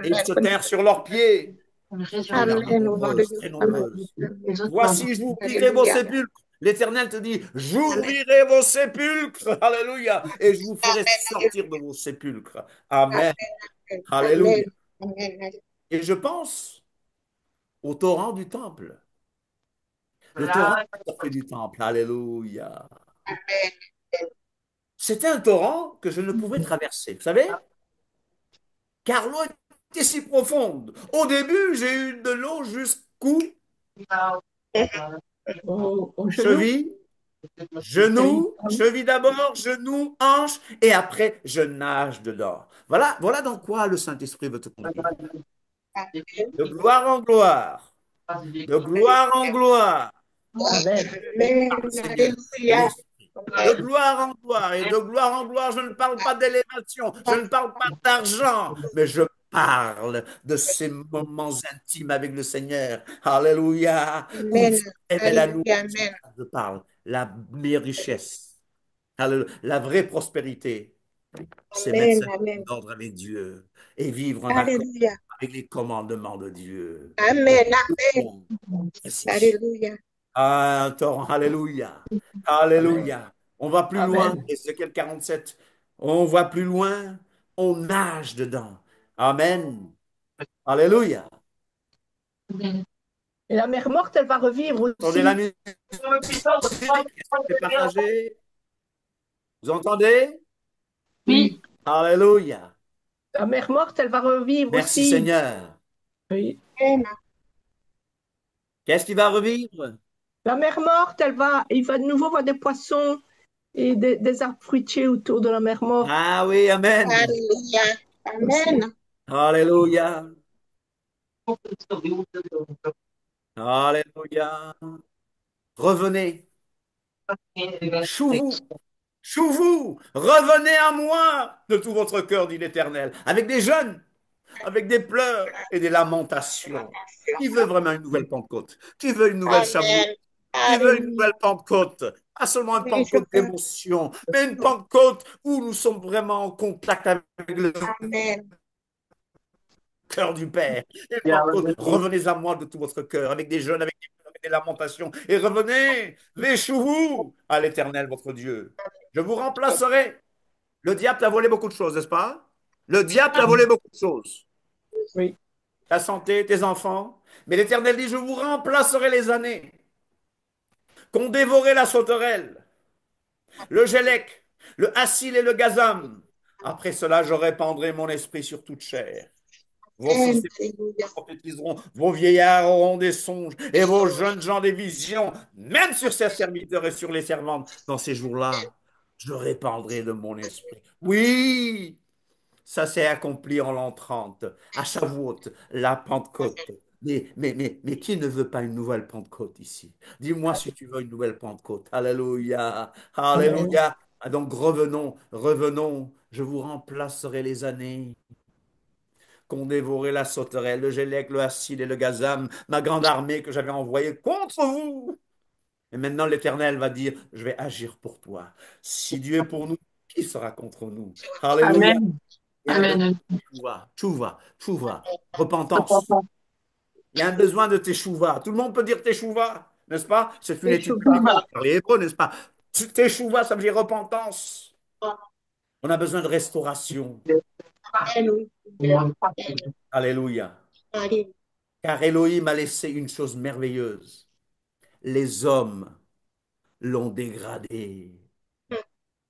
Et ils Amen. se tinrent sur leurs pieds. Et une armée Amen. Au nom de nombreuse, très Yeshua. nombreuse. Les autres, pardon. Voici, j'ouvrirai vos Alléluia. sépulcres. L'Éternel te dit, j'ouvrirai vos sépulcres. Alléluia. Et je vous ferai sortir de vos sépulcres. Amen. Amen. Alléluia. Amen. Et je pense au torrent du temple. Le torrent Voilà. qui sortait du temple. Alléluia. Amen. C'était un torrent que je ne pouvais traverser. Vous savez? Car l'eau était si profonde. Au début, j'ai eu de l'eau jusqu'où? Au genou. Cheville, Oui. genou, cheville d'abord, genou, hanche, et après, je nage dedans. Voilà, voilà dans quoi le Saint-Esprit veut te conduire. Amen. De gloire en gloire, de gloire en gloire. Amen. Amen. Seigneur, de Alléluia. l'Esprit. De gloire en gloire et de gloire en gloire, je ne parle pas d'élévation, je ne parle pas d'argent, mais je parle de ces moments intimes avec le Seigneur. Alléluia. Où Amen. Dieu révèle à nous, Alléluia. c'est Amen. ça que je parle, la meilleure richesse. Alléluia. La vraie prospérité, c'est mettre Amen. sa vie Amen. en ordre avec Dieu et vivre en accord Alléluia. avec les commandements de Dieu. Amen. Amen. Merci. Alléluia. Ah, un torrent, alléluia. Alléluia. On va plus loin, Amen. Ézéchiel 47. On va plus loin, on nage dedans. Amen. Alléluia. Et la mère morte, elle va revivre Entendez la aussi. musique? Est-ce que c'est partagé? Vous entendez? Oui. Alléluia. La mère morte, elle va revivre Merci aussi. Seigneur. Oui. Amen. Qu'est-ce qui va revivre? La mère morte, il va de nouveau voir des poissons et des arbres fruitiers autour de la mère morte Ah oui, Amen. Alléluia. aussi. Amen. Alléluia. Alléluia. Revenez. Chou-vous. Chou-vous. Revenez à moi de tout votre cœur, dit l'Éternel. Avec des jeûnes, avec des pleurs et des lamentations. Qui veut vraiment une nouvelle Pentecôte? Qui veut une nouvelle Shavuot? Amen. Qui veut une Alléluia. nouvelle Pentecôte? Pas seulement une Oui, je Pentecôte veux. d'émotion, mais une Pentecôte où nous sommes vraiment en contact avec le Amen. cœur du Père. Une Pentecôte, revenez à moi de tout votre cœur, avec des jeûnes, avec des lamentations, et revenez, réchouez-vous à l'Éternel, votre Dieu. Je vous remplacerai. Le diable t'a volé beaucoup de choses, n'est-ce pas? Le diable t'a volé beaucoup de choses. Oui. Ta santé, tes enfants. Mais l'Éternel dit, je vous remplacerai les années qu'ont dévoré la sauterelle, le gélec, le assil et le gazam. Après cela, je répandrai mon esprit sur toute chair. Vos fils Amen. et Alléluia. prophétiseront, vos vieillards auront des songes, et vos jeunes gens des visions, même sur ces serviteurs et sur les servantes. Dans ces jours-là, je répandrai de mon esprit. Oui, ça s'est accompli en l'an 30, à Shavuot, la Pentecôte. Mais qui ne veut pas une nouvelle Pentecôte ici? Dis-moi si tu veux une nouvelle Pentecôte. Alléluia, Amen. alléluia. Ah, donc revenons, revenons. Je vous remplacerai les années qu'ont dévoré la sauterelle, le gélec, le acide et le gazam, ma grande armée que j'avais envoyée contre vous. Et maintenant l'Éternel va dire, je vais agir pour toi. Si Dieu est pour nous, qui sera contre nous? Alléluia. Amen. Il y a un besoin Amen. de teshuva, tchouva, tchouva, repentance. Il y a un besoin de teshuva. Tout le monde peut dire teshuva, n'est-ce pas? C'est une Et étude Chouva. biblique par les Hébreux, n'est-ce pas? Teshuva, ça veut dire repentance. On a besoin de restauration. Alléluia. Alléluia. Alléluia. Car Elohim a laissé une chose merveilleuse. Les hommes l'ont dégradé.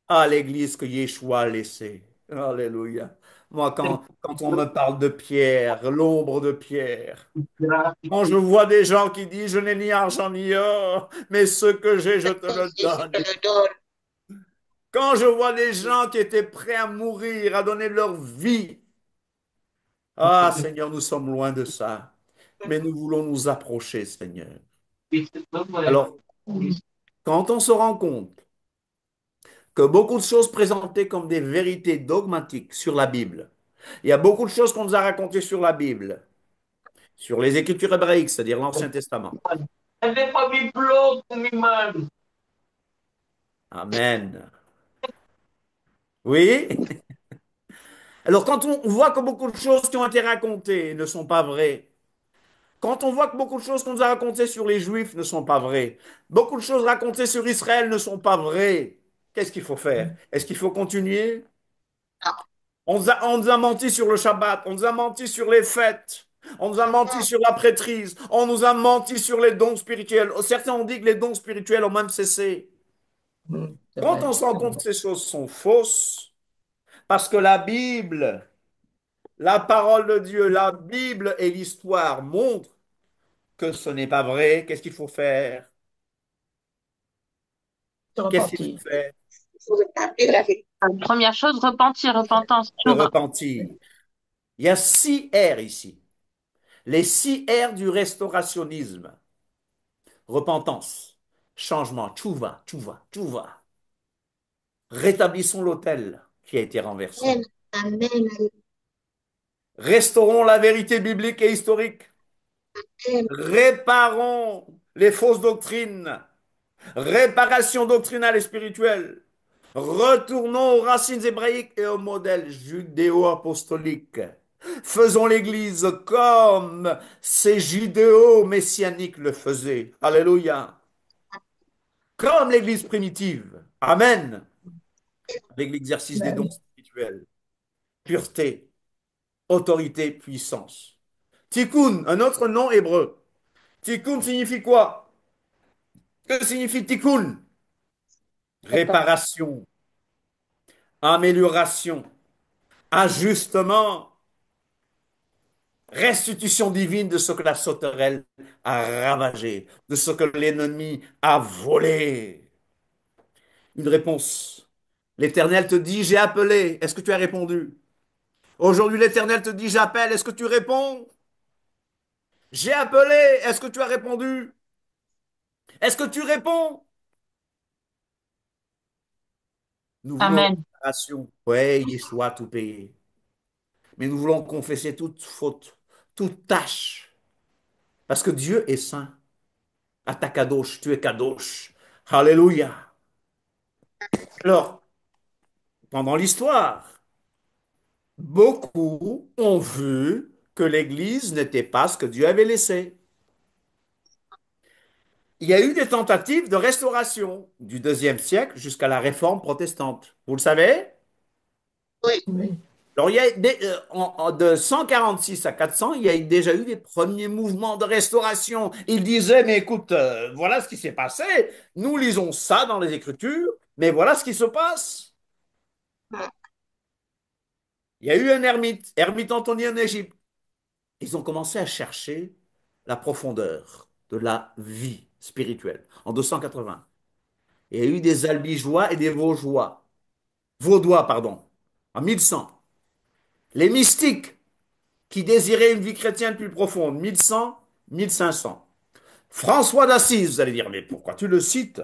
Ah, l'église que Yeshua a laissée. Alléluia. Moi, quand on me parle de Pierre, l'ombre de Pierre, quand je vois des gens qui disent, je n'ai ni argent ni or, mais ce que j'ai, je te le Et je te donne. le donne. Quand je vois des gens qui étaient prêts à mourir, à donner leur vie, ah Seigneur, nous sommes loin de ça. Mais nous voulons nous approcher, Seigneur. Alors, quand on se rend compte que beaucoup de choses présentées comme des vérités dogmatiques sur la Bible, il y a beaucoup de choses qu'on nous a racontées sur la Bible, sur les Écritures hébraïques, c'est-à-dire l'Ancien Testament. Amen. Oui. Alors, quand on voit que beaucoup de choses qui ont été racontées ne sont pas vraies, quand on voit que beaucoup de choses qu'on nous a racontées sur les Juifs ne sont pas vraies, beaucoup de choses racontées sur Israël ne sont pas vraies, qu'est-ce qu'il faut faire? Est-ce qu'il faut continuer? On nous a menti sur le Shabbat, on nous a menti sur les fêtes, on nous a menti sur la prêtrise, on nous a menti sur les dons spirituels. Certains ont dit que les dons spirituels ont même cessé. C'est Quand vrai. on se rend compte que ces choses sont fausses, parce que la Bible, la parole de Dieu, la Bible et l'histoire montrent que ce n'est pas vrai, qu'est-ce qu'il faut faire? Se Qu'est-ce qu'il faut repentir. faire? Il faut rétablir la vérité. Première chose, repentir, repentance, Se tchouva. repentir. Il y a 6 R ici. Les 6 R du restaurationnisme. Repentance, changement, tchouva, tchouva, tchouva. Rétablissons l'autel qui a été renversé. Amen. Amen. Restaurons la vérité biblique et historique. Amen. Réparons les fausses doctrines. Réparation doctrinale et spirituelle. Retournons aux racines hébraïques et au modèle judéo-apostolique. Faisons l'Église comme ces judéo-messianiques le faisaient. Alléluia. Comme l'Église primitive. Amen. Avec l'exercice des dons Amen. spirituels. Pureté, autorité, puissance. Tikkun, un autre nom hébreu. Tikkun signifie quoi? Que signifie tikkun? Réparation. Réparation, amélioration, ajustement, restitution divine de ce que la sauterelle a ravagé, de ce que l'ennemi a volé. Une réponse. L'Éternel te dit, j'ai appelé. Est-ce que tu as répondu? Aujourd'hui, l'Éternel te dit, j'appelle. Est-ce que tu réponds? J'ai appelé. Est-ce que tu as répondu? Est-ce que tu réponds? Nous voulons Amen. réparation. Oui, Yeshua a tout payé. Mais nous voulons confesser toute faute, toute tâche. Parce que Dieu est saint. À ta kadosh, tu es kadosh. Alléluia. Alors, pendant l'histoire, beaucoup ont vu que l'Église n'était pas ce que Dieu avait laissé. Il y a eu des tentatives de restauration du deuxième siècle jusqu'à la réforme protestante. Vous le savez? Oui. Oui. Alors, il y a de 146 à 400, il y a déjà eu des premiers mouvements de restauration. Ils disaient, mais écoute, voilà ce qui s'est passé. Nous lisons ça dans les Écritures, mais voilà ce qui se passe. Il y a eu un ermite Anthony en Égypte. Ils ont commencé à chercher la profondeur de la vie spirituelle en 280. Il y a eu des Albigeois et des Vaudois, pardon, en 1100. Les mystiques qui désiraient une vie chrétienne plus profonde, 1100, 1500. François d'Assise, vous allez dire, mais pourquoi tu le cites?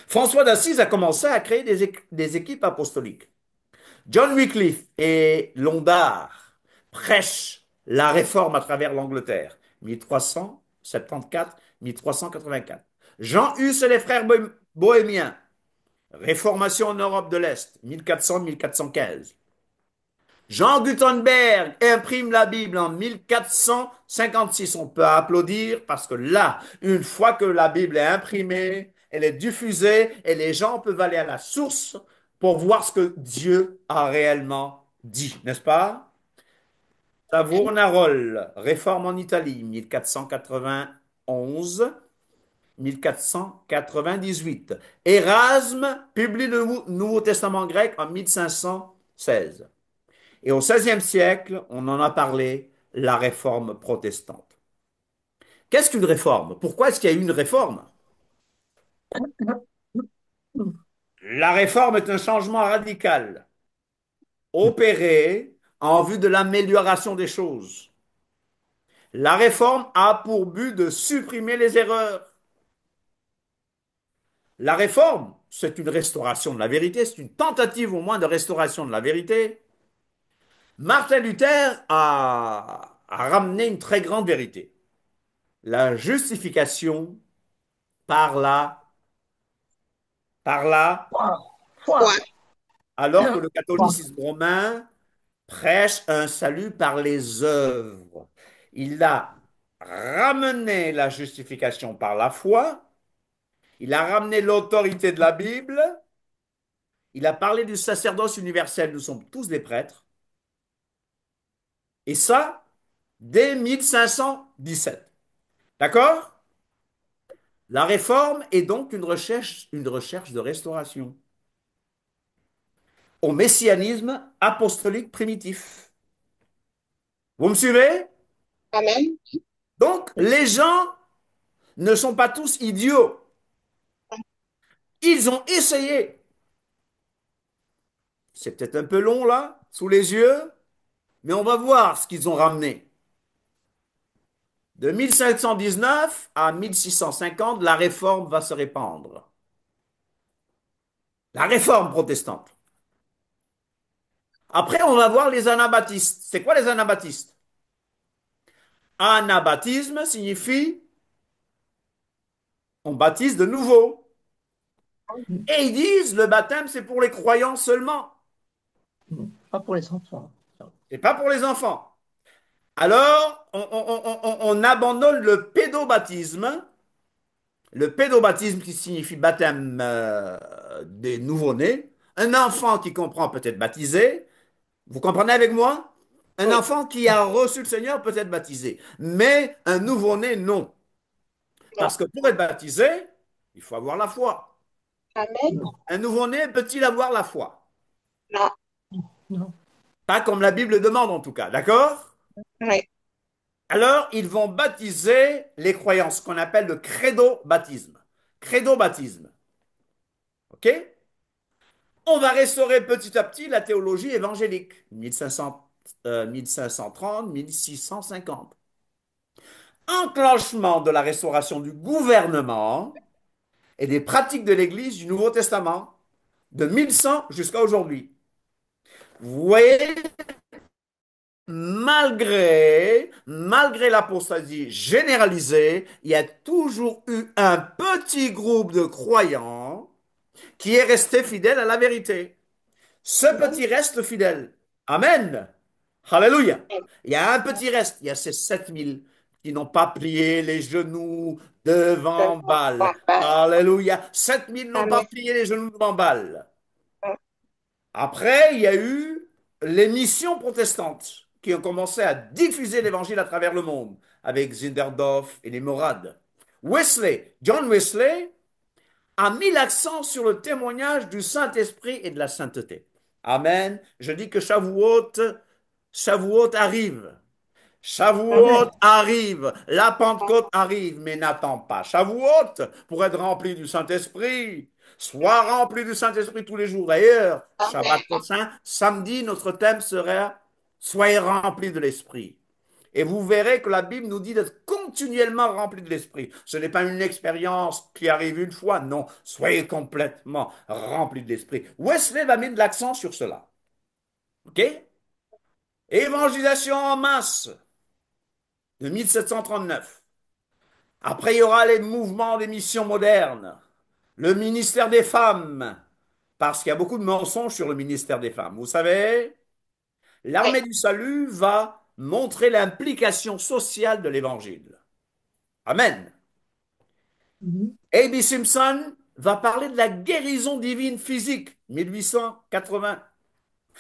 François d'Assise a commencé à créer des équipes apostoliques. John Wycliffe et Londard prêchent la réforme à travers l'Angleterre, 1374-1384. Jean Hus et les frères bohémiens, réformation en Europe de l'Est, 1400-1415. Jean Gutenberg imprime la Bible en 1456. On peut applaudir parce que là, une fois que la Bible est imprimée, elle est diffusée et les gens peuvent aller à la source pour voir ce que Dieu a réellement dit, n'est-ce pas? Savonarola, réforme en Italie, 1491, 1498. Erasme publie le Nouveau Testament grec en 1516. Et au XVIe siècle, on en a parlé, la réforme protestante. Qu'est-ce qu'une réforme? Pourquoi est-ce qu'il y a eu une réforme? La réforme est un changement radical, opéré en vue de l'amélioration des choses. La réforme a pour but de supprimer les erreurs. La réforme, c'est une restauration de la vérité, c'est une tentative au moins de restauration de la vérité. Martin Luther a ramené une très grande vérité. La justification par la, Foi. Foi. alors que le Foi. catholicisme romain prêche un salut par les œuvres. Il a ramené la justification par la foi, il a ramené l'autorité de la Bible, il a parlé du sacerdoce universel, nous sommes tous des prêtres, et ça, dès 1517. D'accord? La réforme est donc une recherche de restauration au messianisme apostolique primitif. Vous me suivez? Amen. Donc, les gens ne sont pas tous idiots. Ils ont essayé. C'est peut-être un peu long là, sous les yeux, mais on va voir ce qu'ils ont ramené. De 1519 à 1650, la réforme va se répandre. La réforme protestante. Après, on va voir les anabaptistes. C'est quoi les anabaptistes? Anabaptisme signifie on baptise de nouveau. Et ils disent le baptême, c'est pour les croyants seulement. Pas pour les enfants. C'est pas pour les enfants. Alors, on abandonne le pédobaptisme. Le pédobaptisme qui signifie baptême des nouveau-nés. Un enfant qui comprend peut être baptisé. Vous comprenez avec moi? Un Oui. enfant qui a reçu le Seigneur peut être baptisé. Mais un nouveau-né, non. Non. Parce que pour être baptisé, il faut avoir la foi. Amen. Un nouveau-né peut-il avoir la foi? Non. Non. Pas comme la Bible demande en tout cas, d'accord? Oui. Alors, ils vont baptiser les croyants, ce qu'on appelle le credo-baptisme. Credo-baptisme. OK? On va restaurer petit à petit la théologie évangélique. 1500, 1530, 1650. Enclenchement de la restauration du gouvernement et des pratiques de l'Église du Nouveau Testament, de 1100 jusqu'à aujourd'hui. Vous voyez, malgré l'apostasie généralisée, il y a toujours eu un petit groupe de croyants qui est resté fidèle à la vérité. Ce petit reste fidèle. Amen. Alléluia. Il y a un petit reste. Il y a ces 7000 qui n'ont pas plié les genoux devant Baal. Alléluia. 7000 n'ont pas Amen. plié les genoux devant Baal. Après, il y a eu les missions protestantes qui ont commencé à diffuser l'évangile à travers le monde avec Zinderdorf et les Morades. John Wesley, a mis l'accent sur le témoignage du Saint-Esprit et de la sainteté. Amen. Je dis que Shavuot arrive. Shavuot Amen. arrive. La Pentecôte arrive, mais n'attends pas Shavuot pour être rempli du Saint-Esprit. Sois rempli du Saint-Esprit tous les jours. D'ailleurs, Shabbat prochain, samedi, notre thème sera Soyez remplis de l'Esprit. Et vous verrez que la Bible nous dit d'être continuellement rempli de l'Esprit. Ce n'est pas une expérience qui arrive une fois, non. Soyez complètement rempli de l'Esprit. Wesley va mettre l'accent sur cela. OK? Évangélisation en masse de 1739. Après, il y aura les mouvements des missions modernes. Le ministère des femmes. Parce qu'il y a beaucoup de mensonges sur le ministère des femmes. Vous savez, Oui. l'armée du salut va montrer l'implication sociale de l'Évangile. Amen. Mhm. A.B. Simpson va parler de la guérison divine physique, 1880.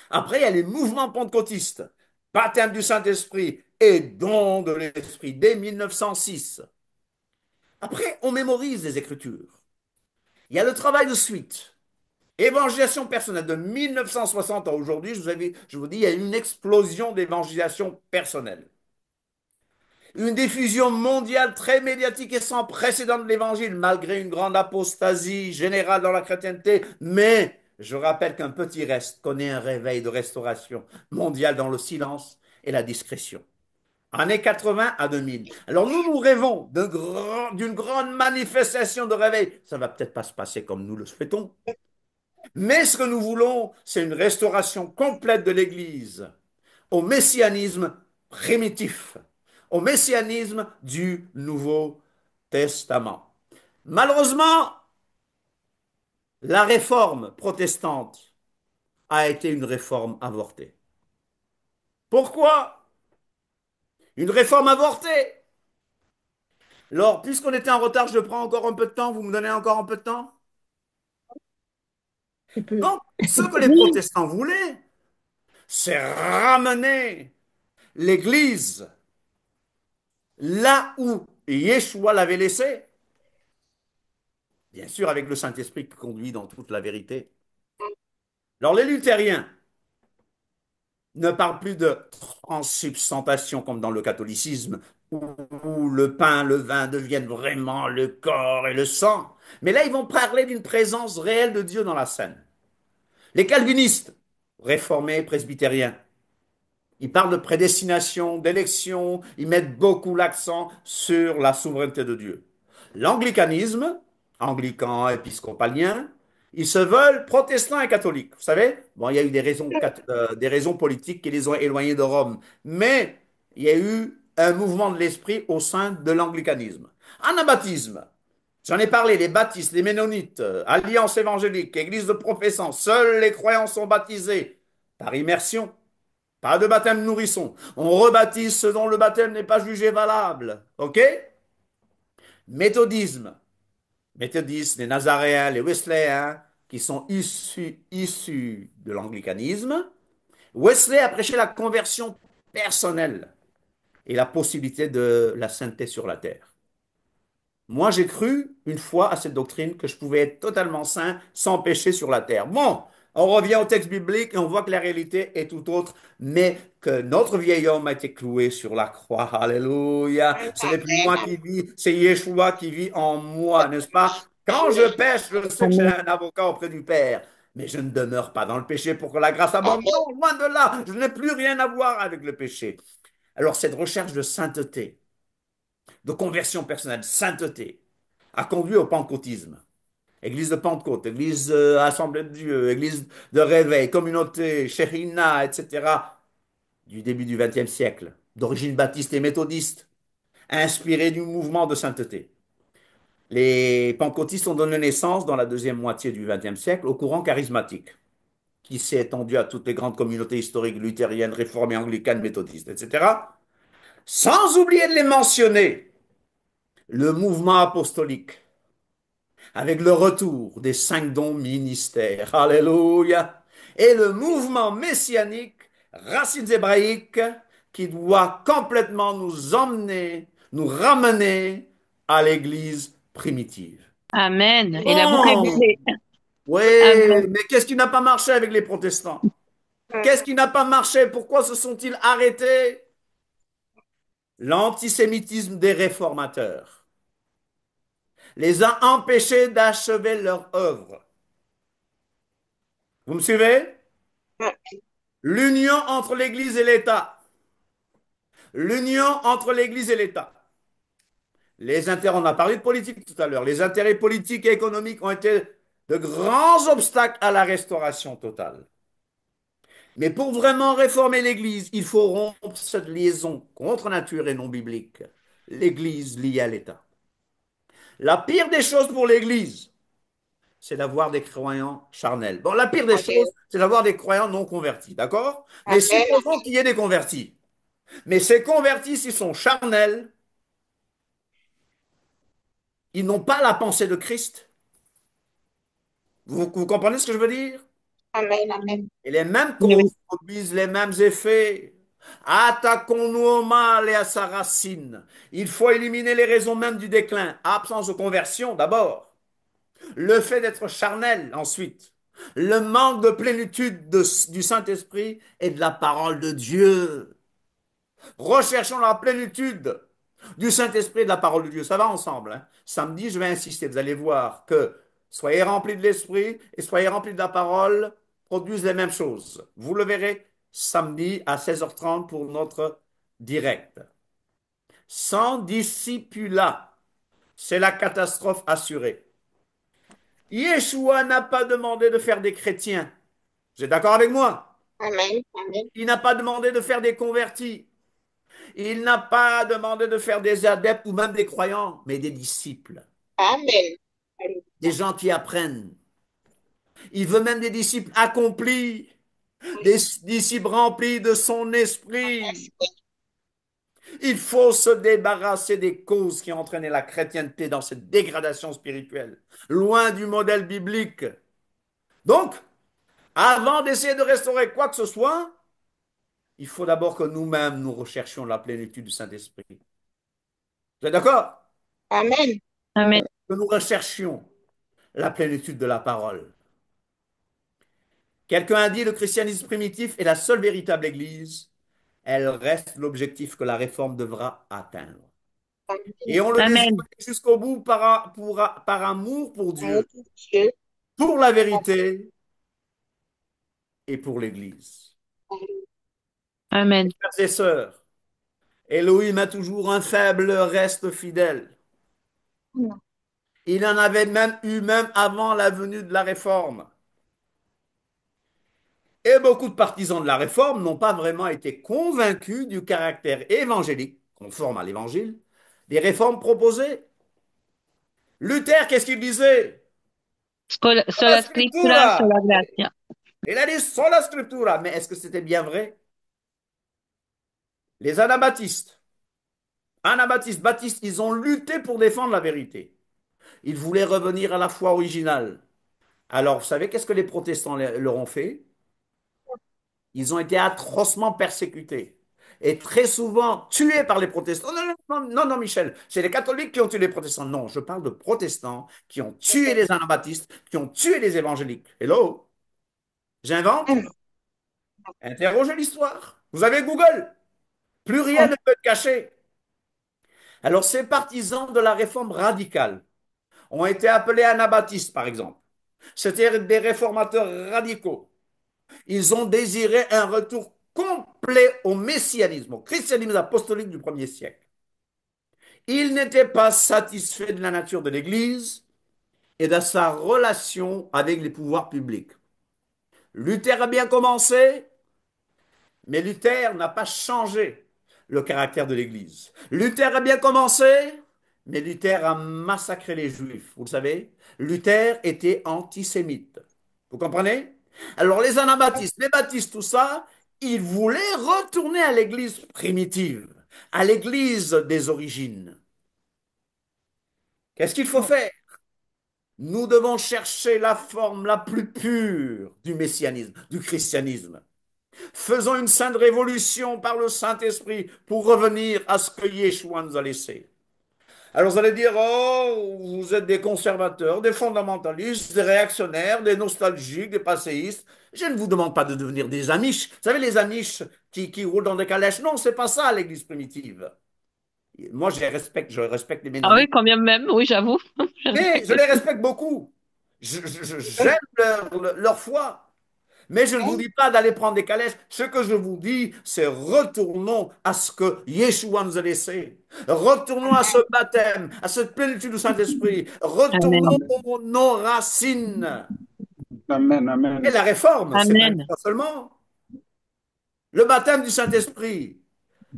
Après, il y a les mouvements pentecôtistes, baptême du Saint-Esprit et don de l'Esprit, dès 1906. Après, on mémorise les Écritures. Il y a le travail de suite. Évangélisation personnelle de 1960 à aujourd'hui, je vous dis, il y a une explosion d'évangélisation personnelle. Une diffusion mondiale très médiatique et sans précédent de l'évangile, malgré une grande apostasie générale dans la chrétienté. Mais je rappelle qu'un petit reste connaît un réveil de restauration mondiale dans le silence et la discrétion. Années 80 à 2000. Alors nous rêvons d'une grande manifestation de réveil. Ça va peut-être pas se passer comme nous le souhaitons. Mais ce que nous voulons, c'est une restauration complète de l'Église au messianisme primitif, au messianisme du Nouveau Testament. Malheureusement, la réforme protestante a été une réforme avortée. Pourquoi? Une réforme avortée. Alors, puisqu'on était en retard, je prends encore un peu de temps, vous me donnez encore un peu de temps? Tu peux. Donc, ce que les Oui. protestants voulaient, c'est ramener l'Église là où Yeshua l'avait laissée, bien sûr avec le Saint-Esprit qui conduit dans toute la vérité. Alors les luthériens ne parlent plus de transsubstantiation comme dans le catholicisme, où le pain, le vin deviennent vraiment le corps et le sang. Mais là, ils vont parler d'une présence réelle de Dieu dans la scène. Les calvinistes, réformés, presbytériens, ils parlent de prédestination, d'élection, ils mettent beaucoup l'accent sur la souveraineté de Dieu. L'anglicanisme, anglican, épiscopalien, ils se veulent protestants et catholiques. Vous savez, bon, il y a eu des raisons politiques qui les ont éloignés de Rome, mais il y a eu un mouvement de l'esprit au sein de l'anglicanisme. Anabaptisme, j'en ai parlé, les baptistes, les ménonites, alliance évangélique, église de professants, seuls les croyants sont baptisés par immersion. Pas de baptême nourrisson. On rebaptise ce dont le baptême n'est pas jugé valable. OK? Méthodisme. Méthodistes, les Nazaréens, les Wesleyains, qui sont issus de l'anglicanisme. Wesley a prêché la conversion personnelle et la possibilité de la sainteté sur la terre. Moi, j'ai cru une fois à cette doctrine que je pouvais être totalement saint sans péché sur la terre. Bon, on revient au texte biblique et on voit que la réalité est tout autre, mais que notre vieil homme a été cloué sur la croix. Alléluia. Ce n'est plus moi Amen. qui vis, c'est Yeshua qui vit en moi, n'est-ce pas? Quand je Amen. pêche, je sais que j'ai un avocat auprès du Père. Mais je ne demeure pas dans le péché pour que la grâce abonde. Non, loin de là. Je n'ai plus rien à voir avec le péché. Alors, cette recherche de sainteté, de conversion personnelle, sainteté, a conduit au pentecôtisme. Église de Pentecôte, église Assemblée de Dieu, église de réveil, communauté, Shérina, etc., du début du XXe siècle, d'origine baptiste et méthodiste, inspiré du mouvement de sainteté. Les pentecôtistes ont donné naissance dans la deuxième moitié du XXe siècle au courant charismatique, qui s'est étendu à toutes les grandes communautés historiques luthériennes, réformées, anglicanes, méthodistes, etc., sans oublier de les mentionner, le mouvement apostolique, avec le retour des 5 dons ministères. Alléluia. Et le mouvement messianique, racines hébraïques, qui doit complètement nous emmener, nous ramener à l'Église primitive. Amen. Et la boucle est Bon, bouclée. oui, Amen. mais qu'est-ce qui n'a pas marché avec les protestants? Qu'est-ce qui n'a pas marché? Pourquoi se sont-ils arrêtés? L'antisémitisme des réformateurs les a empêchés d'achever leur œuvre. Vous me suivez? L'union entre l'Église et l'État. L'union entre l'Église et l'État. On a parlé de politique tout à l'heure. Les intérêts politiques et économiques ont été de grands obstacles à la restauration totale. Mais pour vraiment réformer l'Église, il faut rompre cette liaison contre nature et non biblique. L'Église liée à l'État. La pire des choses pour l'Église, c'est d'avoir des croyants charnels. Bon, la pire des Amen. choses, c'est d'avoir des croyants non convertis, d'accord? Mais Amen. supposons qu'il y ait des convertis. Mais ces convertis, s'ils sont charnels, ils n'ont pas la pensée de Christ. Vous comprenez ce que je veux dire? Amen. Amen. Et les mêmes Oui, oui. causes produisent les mêmes effets. Attaquons-nous au mal et à sa racine. Il faut éliminer les raisons mêmes du déclin. Absence de conversion d'abord. Le fait d'être charnel ensuite. Le manque de plénitude du Saint-Esprit et de la parole de Dieu. Recherchons la plénitude du Saint-Esprit et de la parole de Dieu. Ça va ensemble, hein? Samedi, je vais insister. Vous allez voir que soyez remplis de l'Esprit et soyez remplis de la parole produisent les mêmes choses. Vous le verrez samedi à 16h30 pour notre direct. Sans discipulat, c'est la catastrophe assurée. Yeshua n'a pas demandé de faire des chrétiens. Vous êtes d'accord avec moi? Amen. Amen. Il n'a pas demandé de faire des convertis. Il n'a pas demandé de faire des adeptes ou même des croyants, mais des disciples, Amen. des gens qui apprennent. Il veut même des disciples accomplis, des Oui. disciples remplis de son esprit. Yes. Il faut se débarrasser des causes qui ont entraîné la chrétienté dans cette dégradation spirituelle, loin du modèle biblique. Donc, avant d'essayer de restaurer quoi que ce soit, il faut d'abord que nous-mêmes nous recherchions la plénitude du Saint-Esprit. Vous êtes d'accord? Amen. Amen. Que nous recherchions la plénitude de la parole. Quelqu'un a dit le christianisme primitif est la seule véritable église elle reste l'objectif que la réforme devra atteindre. Et on le désire Amen. jusqu'au bout par amour pour Amour Dieu, pour Dieu. pour la vérité et pour l'Église. Amen. Frères et sœurs, Elohim a toujours un faible reste fidèle. Il en avait même eu même avant la venue de la réforme. Et beaucoup de partisans de la réforme n'ont pas vraiment été convaincus du caractère évangélique, conforme à l'évangile, des réformes proposées. Luther, qu'est-ce qu'il disait? Sola Sola scriptura, scriptura. sola gratia. Il a dit sola scriptura. Mais est-ce que c'était bien vrai? Les anabaptistes, baptistes, ils ont lutté pour défendre la vérité. Ils voulaient revenir à la foi originale. Alors, vous savez qu'est-ce que les protestants leur ont fait? Ils ont été atrocement persécutés et très souvent tués par les protestants. Non, non, non, non, non, Michel, c'est les catholiques qui ont tué les protestants. Non, je parle de protestants qui ont tué les anabaptistes, qui ont tué les évangéliques. Hello? J'invente? Interrogez l'histoire. Vous avez Google. Plus rien ne peut être caché. Alors, ces partisans de la réforme radicale ont été appelés anabaptistes, par exemple. C'était des réformateurs radicaux. Ils ont désiré un retour complet au messianisme, au christianisme apostolique du 1er siècle. Ils n'étaient pas satisfaits de la nature de l'Église et de sa relation avec les pouvoirs publics. Luther a bien commencé, mais Luther n'a pas changé le caractère de l'Église. Luther a bien commencé, mais Luther a massacré les Juifs. Vous le savez, Luther était antisémite. Vous comprenez? Alors les anabaptistes, les baptistes, tout ça, ils voulaient retourner à l'Église primitive, à l'Église des origines. Qu'est-ce qu'il faut faire? Nous devons chercher la forme la plus pure du messianisme, du christianisme. Faisons une sainte révolution par le Saint-Esprit pour revenir à ce que Yeshua nous a laissé. Alors vous allez dire, oh, vous êtes des conservateurs, des fondamentalistes, des réactionnaires, des nostalgiques, des passéistes. Je ne vous demande pas de devenir des Amish. Vous savez, les Amish qui roulent dans des calèches, non, c'est pas ça l'Église primitive. Moi, je respecte les Ah Ménonites, oui, combien même, oui, j'avoue. Je mais je respecte. les respecte beaucoup. J'aime leur foi. Mais je ne vous dis pas d'aller prendre des calèches. Ce que je vous dis, c'est retournons à ce que Yeshua nous a laissé. Retournons à ce baptême, à cette plénitude du Saint-Esprit. Retournons Amen. aux nos racines. Amen, Et amen. la réforme, c'est pas une Amen. fois seulement. Le baptême du Saint-Esprit,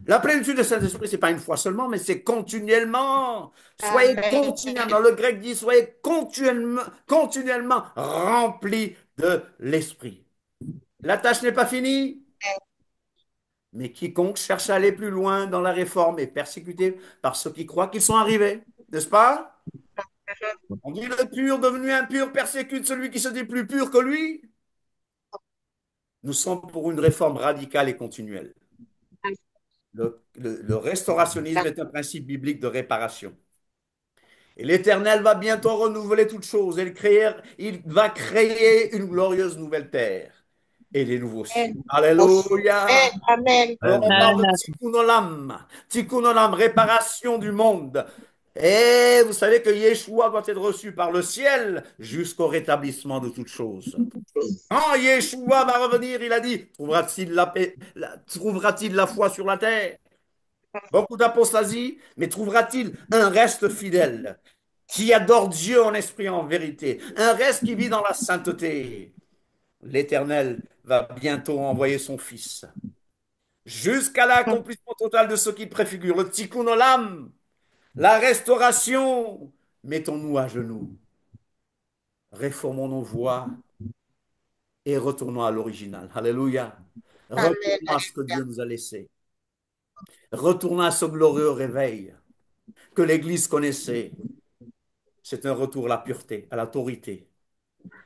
la plénitude du Saint-Esprit, c'est pas une fois seulement, mais c'est continuellement. Soyez Amen. continuellement, le grec dit, soyez continuellement remplis de l'Esprit. La tâche n'est pas finie. Mais quiconque cherche à aller plus loin dans la réforme est persécuté par ceux qui croient qu'ils sont arrivés. N'est-ce pas? On dit le pur devenu impur persécute celui qui se dit plus pur que lui. Nous sommes pour une réforme radicale et continuelle. Le restaurationnisme est un principe biblique de réparation. Et l'Éternel va bientôt renouveler toutes choses. Il va créer une glorieuse nouvelle terre et les nouveaux cieux. Amen. Alléluia! Amen. Alors, on Amen. parle de Amen. tikkun olam, réparation du monde. Et vous savez que Yeshua doit être reçu par le ciel jusqu'au rétablissement de toutes choses. Quand Yeshua va revenir, il a dit, trouvera-t-il la foi sur la terre? Beaucoup d'apostasie, mais trouvera-t-il un reste fidèle qui adore Dieu en esprit et en vérité, un reste qui vit dans la sainteté? L'Éternel va bientôt envoyer son Fils jusqu'à l'accomplissement total de ce qu'il préfigure, le tikkun olam, la restauration. Mettons-nous à genoux, réformons nos voies et retournons à l'original. Alléluia. Amen. Retournons à ce que Dieu nous a laissé. Retournons à ce glorieux réveil que l'Église connaissait. C'est un retour à la pureté, à l'autorité,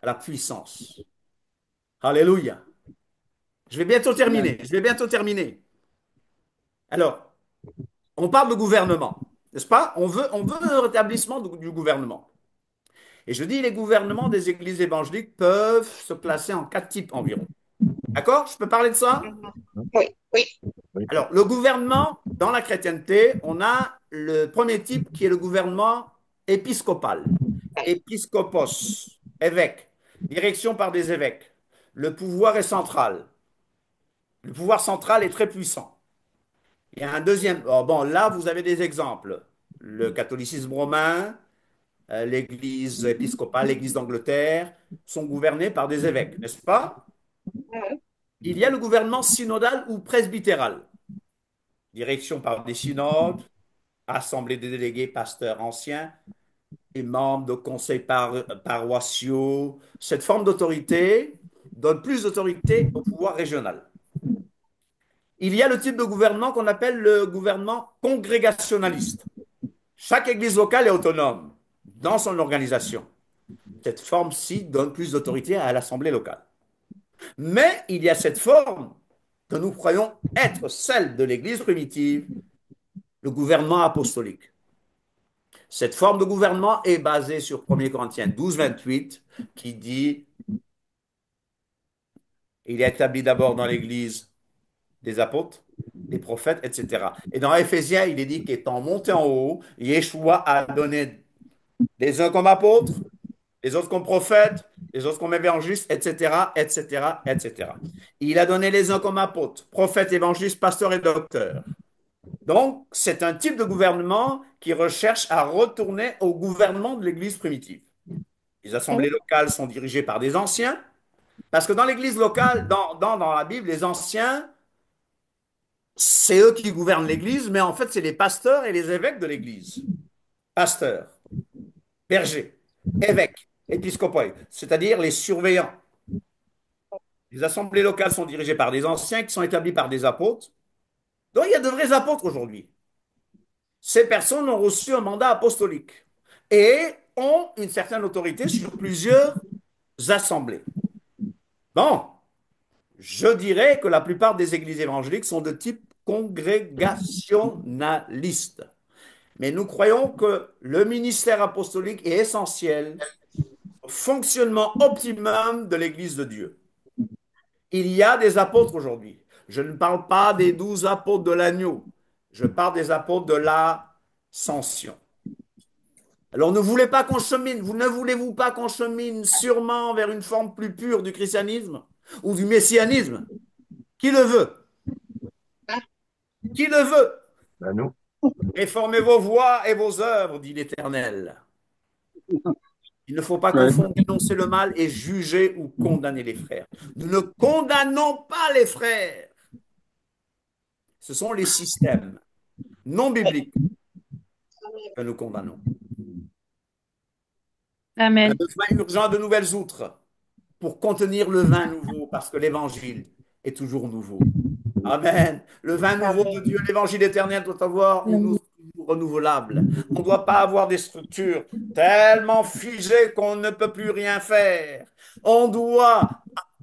à la puissance. Alléluia. Je vais bientôt Amen. terminer. Je vais bientôt terminer. Alors, on parle de gouvernement, n'est-ce pas? On veut un rétablissement du gouvernement. Et je dis, les gouvernements des églises évangéliques peuvent se classer en quatre types environ. D'accord? Je peux parler de ça? Oui, oui. Oui. Alors, le gouvernement, dans la chrétienté, on a le premier type qui est le gouvernement épiscopal. Épiscopos, évêque, direction par des évêques. Le pouvoir est central. Le pouvoir central est très puissant. Il y a un deuxième. Oh, bon, là, vous avez des exemples. Le catholicisme romain, l'Église épiscopale, l'Église d'Angleterre sont gouvernés par des évêques, n'est-ce pas? Il y a le gouvernement synodal ou presbytéral. Direction par des synodes, assemblée des délégués, pasteurs anciens et membres de conseils paroissiaux. Cette forme d'autorité donne plus d'autorité au pouvoir régional. Il y a le type de gouvernement qu'on appelle le gouvernement congrégationaliste. Chaque église locale est autonome dans son organisation. Cette forme-ci donne plus d'autorité à l'assemblée locale. Mais il y a cette forme que nous croyons être celle de l'église primitive, le gouvernement apostolique. Cette forme de gouvernement est basée sur 1 Corinthiens 12, 28, qui dit, il est établi d'abord dans l'église des apôtres, des prophètes, etc. Et dans Éphésiens, il est dit qu'étant monté en haut, Yeshua a donné les uns comme apôtres, les autres comme prophètes, les autres comme évangélistes, etc., etc., etc. Il a donné les uns comme apôtres, prophètes, évangélistes, pasteurs et docteurs. Donc, c'est un type de gouvernement qui recherche à retourner au gouvernement de l'Église primitive. Les assemblées locales sont dirigées par des anciens, parce que dans l'Église locale, dans la Bible, les anciens, c'est eux qui gouvernent l'Église, mais en fait, c'est les pasteurs et les évêques de l'Église. Pasteurs, bergers, évêques, épiscopoi, c'est-à-dire les surveillants. Les assemblées locales sont dirigées par des anciens qui sont établis par des apôtres. Donc, il y a de vrais apôtres aujourd'hui. Ces personnes ont reçu un mandat apostolique et ont une certaine autorité sur plusieurs assemblées. Bon, je dirais que la plupart des églises évangéliques sont de type congrégationaliste. Mais nous croyons que le ministère apostolique est essentiel au fonctionnement optimum de l'Église de Dieu. Il y a des apôtres aujourd'hui. Je ne parle pas des 12 apôtres de l'agneau. Je parle des apôtres de l'ascension. Alors ne voulez pas qu'on chemine, vous ne voulez-vous pas qu'on chemine sûrement vers une forme plus pure du christianisme ou du messianisme? Qui le veut? Qui le veut? Ben, nous. Réformez vos voies et vos œuvres, dit l'Éternel. Il ne faut pas Ouais. confondre dénoncer le mal et juger ou condamner les frères. Nous ne condamnons pas les frères. Ce sont les systèmes non bibliques que nous condamnons. Un Amen. besoin urgent de nouvelles outres pour contenir le vin nouveau, parce que l'évangile est toujours nouveau. Amen. Le vin nouveau de Dieu, l'évangile éternel doit avoir une outre toujours renouvelable. On ne doit pas avoir des structures tellement figées qu'on ne peut plus rien faire. On doit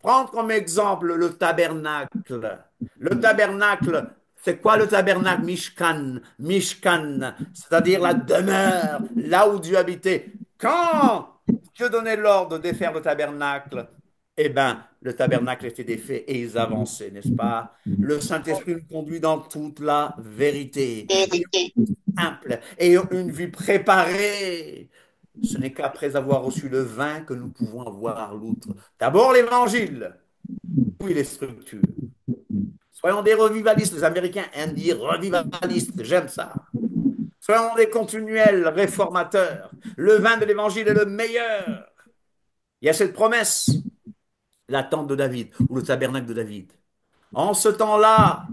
prendre comme exemple le tabernacle. Le tabernacle, c'est quoi le tabernacle? Mishkan, Mishkan, c'est-à-dire la demeure, là où Dieu habitait. Quand Dieu donnait l'ordre de défaire le tabernacle, eh bien, le tabernacle était défait et ils avançaient, n'est-ce pas? Le Saint-Esprit nous conduit dans toute la vérité. Simple et une vie préparée. Ce n'est qu'après avoir reçu le vin que nous pouvons avoir l'outre. D'abord l'évangile, puis les structures. Soyons des revivalistes. Les Américains aiment dire revivalistes. J'aime ça. Soyons des continuels réformateurs. Le vin de l'évangile est le meilleur. Il y a cette promesse, la tente de David ou le tabernacle de David. En ce temps-là,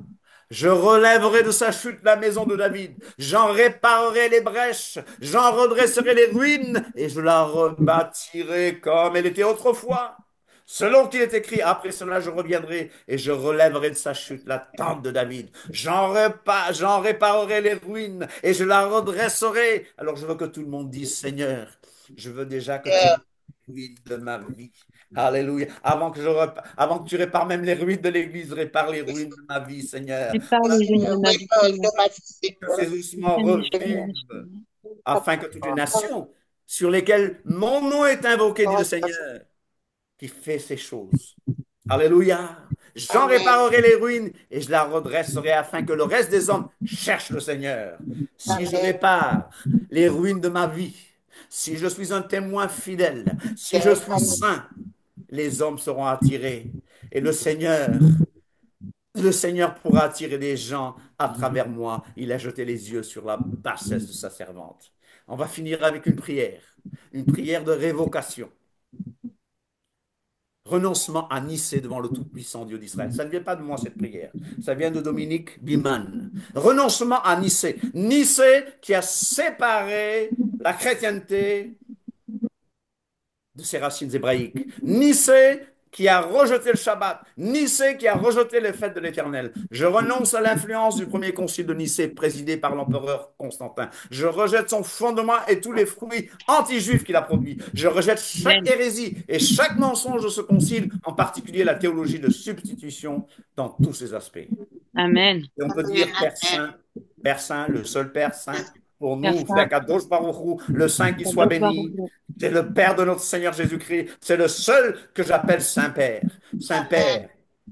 je relèverai de sa chute la maison de David, j'en réparerai les brèches, j'en redresserai les ruines, et je la rebâtirai comme elle était autrefois. Selon qu'il est écrit, après cela je reviendrai et je relèverai de sa chute la tente de David. J'en réparerai les ruines et je la redresserai. Alors je veux que tout le monde dise, Seigneur, je veux déjà que tu ruines de ma vie. Alléluia. Avant que tu répares même les ruines de l'Église, répare les ruines de ma vie, Seigneur. Prépare les ruines de ma vie, Seigneur. Que ces ossements Seigneur, je te revivent, remercie. afin que toutes les nations sur lesquelles mon nom est invoqué, dit le Seigneur, qui fait ces choses. Alléluia. J'en réparerai les ruines et je la redresserai afin que le reste des hommes cherchent le Seigneur. Si je répare les ruines de ma vie, si je suis un témoin fidèle, si je suis saint, les hommes seront attirés. Et le Seigneur pourra attirer des gens à travers moi. Il a jeté les yeux sur la bassesse de sa servante. On va finir avec une prière de révocation. Renoncement à Nicée devant le Tout-Puissant Dieu d'Israël. Ça ne vient pas de moi, cette prière. Ça vient de Dominique Biman. Renoncement à Nicée. Nicée qui a séparé la chrétienté de ses racines hébraïques. Nicée qui a rejeté le Shabbat. Nicée qui a rejeté les fêtes de l'Éternel. Je renonce à l'influence du premier concile de Nicée présidé par l'empereur Constantin. Je rejette son fondement et tous les fruits anti-juifs qu'il a produits. Je rejette chaque hérésie et chaque mensonge de ce concile, en particulier la théologie de substitution dans tous ses aspects. Amen. Et on peut dire Père Saint, le seul Père Saint pour nous, c'est Kadosh Baruch Hu, le Saint qui soit béni. C'est le Père de notre Seigneur Jésus-Christ. C'est le seul que j'appelle Saint-Père. Saint-Père.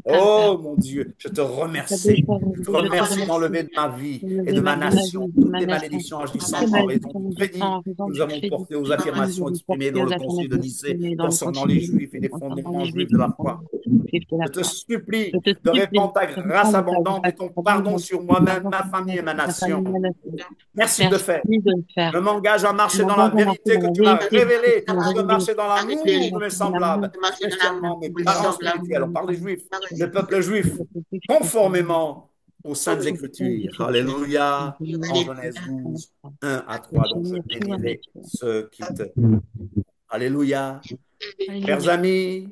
Oh mon Dieu, je te remercie. Je te remercie d'enlever de ma vie et de ma nation toutes les malédictions agissantes en raison du crédit que nous avons porté aux affirmations exprimées dans le concile de Nicée concernant les Juifs et les fondements juifs de la foi. Je te supplie de répandre ta grâce abondante et ton pardon sur moi-même, ma famille et ma nation. Merci de le faire. Je m'engage à marcher dans la vérité que tu m'as révélée. Je veux marcher dans l'amour de mes semblables, spécialement mes parents spirituels. On parle des Juifs, le peuple juif, conformément aux Saintes Écritures. Alléluia. En Genèse 12, 1 à 3. Donc je bénirai ceux qui te... Alléluia. Chers amis,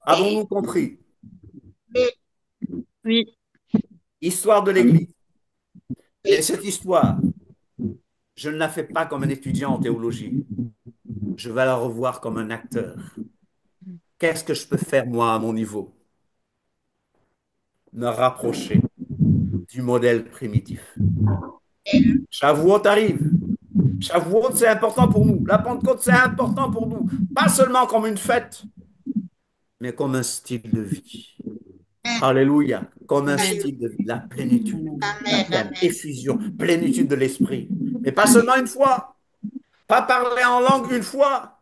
avons-nous compris? Oui. Histoire de l'Église. Et cette histoire, je ne la fais pas comme un étudiant en théologie. Je vais la revoir comme un acteur. Qu'est-ce que je peux faire, moi, à mon niveau? Me rapprocher du modèle primitif. Shavuot arrive. Shavuot, c'est important pour nous. La Pentecôte, c'est important pour nous. Pas seulement comme une fête, mais comme un style de vie. Alléluia. Comme un style de vie. La plénitude, la pleine effusion, plénitude de l'esprit. Mais pas seulement une fois. Pas parler en langue une fois,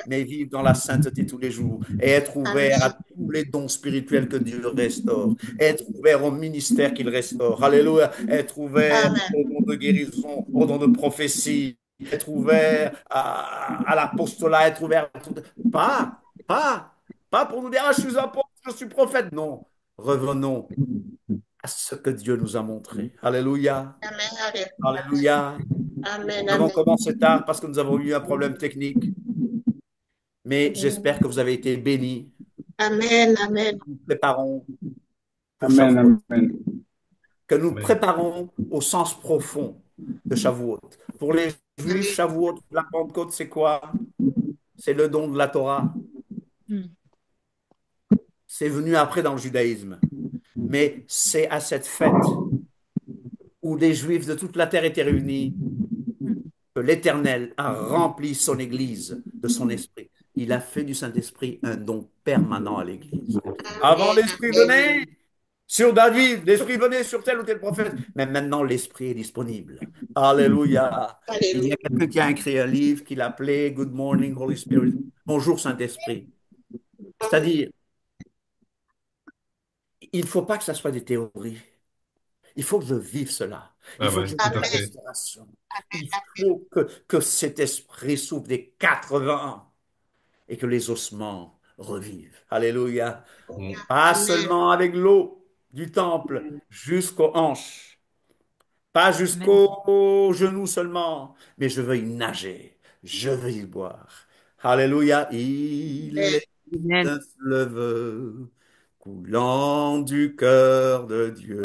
mais vivre dans la sainteté tous les jours et être ouvert à tous les dons spirituels que Dieu restaure, être ouvert au ministère qu'il restaure, alléluia, être ouvert aux dons de guérison, aux dons de prophétie, être ouvert à l'apostolat, être ouvert à tout. Pas pour nous dire, ah, je suis apôtre, je suis prophète, non, revenons à ce que Dieu nous a montré, alléluia, alléluia. Nous avons commencé tard parce que nous avons eu un problème technique. Mais j'espère que vous avez été bénis. Amen, amen. Nous préparons Amen, amen. que nous préparons au sens profond de Shavuot. Pour les Juifs, Shavuot, la Pentecôte, c'est quoi? C'est le don de la Torah. C'est venu après dans le judaïsme. Mais c'est à cette fête où les Juifs de toute la terre étaient réunis que l'Éternel a rempli son Église de son esprit. Il a fait du Saint-Esprit un don permanent à l'Église. Avant, l'Esprit venait sur David, l'Esprit venait sur tel ou tel prophète, mais maintenant, l'Esprit est disponible. Alléluia. Il y a quelqu'un qui a écrit un livre qu'il appelait Good Morning, Holy Spirit. Bonjour, Saint-Esprit. C'est-à-dire, il ne faut pas que ça soit des théories. Il faut que je vive cela. Il faut que je vive la restauration. Il faut que cet esprit souffle des 80 et que les ossements revivent. Alléluia. Pas seulement avec l'eau du temple jusqu'aux hanches, pas jusqu'aux genoux seulement, mais je veux y nager, je veux y boire. Alléluia. Il est un fleuve coulant du cœur de Dieu.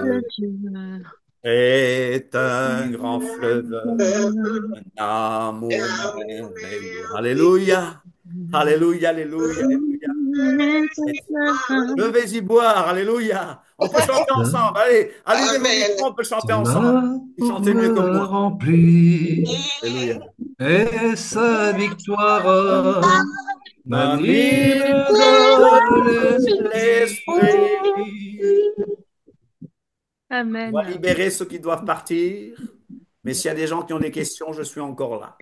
Est un grand fleuve, un amour merveilleux. Alléluia, alléluia, alléluia, alléluia. Je vais y boire, alléluia. On peut chanter ensemble, allez, on peut chanter ensemble. Chantez mieux que moi. Rempli Alléluia. et sa victoire m'anime de l'esprit. On va Amen. libérer ceux qui doivent partir. Mais s'il y a des gens qui ont des questions, je suis encore là.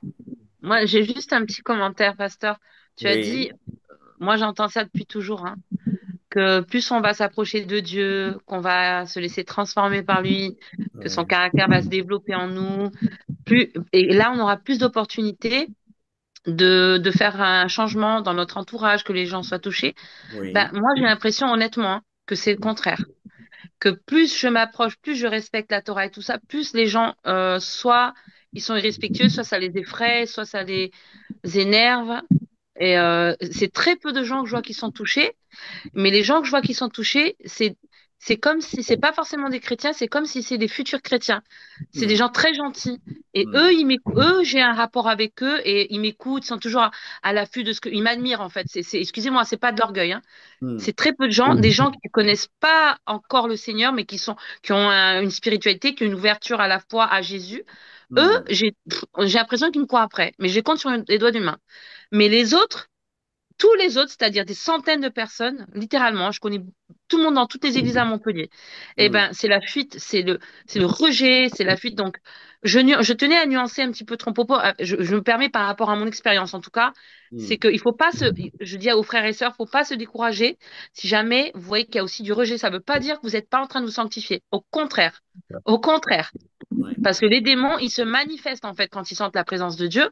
Moi, j'ai juste un petit commentaire, pasteur. Tu as Oui. dit, moi j'entends ça depuis toujours, hein, que plus on va s'approcher de Dieu, qu'on va se laisser transformer par lui, que son Oui. caractère va se développer en nous, plus, et là on aura plus d'opportunités de faire un changement dans notre entourage, que les gens soient touchés. Ben, Oui. moi j'ai l'impression honnêtement hein, que c'est le contraire. Que plus je m'approche, plus je respecte la Torah et tout ça, plus les gens, soit ils sont irrespectueux, soit ça les effraie, soit ça les énerve. Et c'est très peu de gens que je vois qui sont touchés, mais les gens que je vois qui sont touchés, c'est comme si c'est pas forcément des chrétiens, c'est comme si c'est des futurs chrétiens. C'est des Hmm. gens très gentils. Et Hmm. eux, eux, j'ai un rapport avec eux et ils m'écoutent, ils sont toujours à l'affût de ce que, ils m'admirent en fait. Excusez-moi, c'est pas de l'orgueil, hein. Hmm. C'est très peu de gens, des gens qui ne connaissent pas encore le Seigneur, mais qui ont une spiritualité, qui ont une ouverture à la fois à Jésus. Eux, Hmm. j'ai l'impression qu'ils me croient après, mais je les compte sur les doigts d'une main. Mais les autres, tous les autres, c'est-à-dire des centaines de personnes, littéralement, je connais tout le monde dans toutes les églises à Montpellier. Eh Hmm. ben, c'est la fuite, c'est le rejet, c'est la fuite. Donc, je tenais à nuancer un petit peu ton propos. Je me permets par rapport à mon expérience, en tout cas, c'est Hmm. qu'il faut pas je dis aux frères et sœurs, faut pas se décourager. Si jamais vous voyez qu'il y a aussi du rejet, ça veut pas dire que vous n'êtes pas en train de vous sanctifier. Au contraire. Au contraire. Ouais. Parce que les démons, ils se manifestent, en fait, quand ils sentent la présence de Dieu.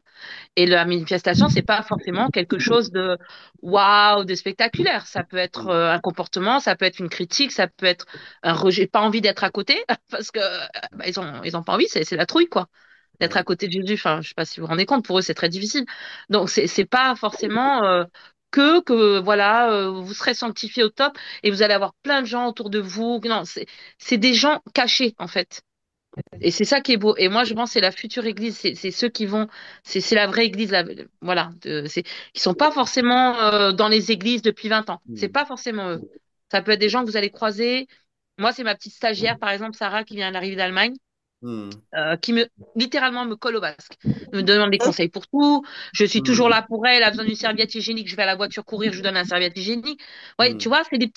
Et la manifestation, c'est pas forcément quelque chose de waouh, de spectaculaire. Ça peut être Hmm. un comportement, ça peut être une critique, ça peut être un rejet, pas envie d'être à côté, parce que bah, ils ont pas envie, c'est la trouille quoi, d'être à Ouais. côté de Jésus. Enfin, je sais pas si vous vous rendez compte, pour eux c'est très difficile. Donc c'est pas forcément que voilà, vous serez sanctifié au top et vous allez avoir plein de gens autour de vous. Non, c'est des gens cachés en fait. Et c'est ça qui est beau. Et moi, je pense que c'est la future église. C'est ceux qui vont, c'est la vraie église. Voilà. Qui sont pas forcément dans les églises depuis 20 ans. C'est Hmm. pas forcément eux. Ça peut être des gens que vous allez croiser. Moi, c'est ma petite stagiaire, par exemple, Sarah, qui vient d'arriver d'Allemagne, Hmm. qui littéralement me colle au basque. Elle me demande des conseils pour tout. Je suis toujours Hmm. là pour elle. Elle a besoin d'une serviette hygiénique. Je vais à la voiture courir. Je lui donne un serviette hygiénique. Ouais, tu Hmm. vois, c'est des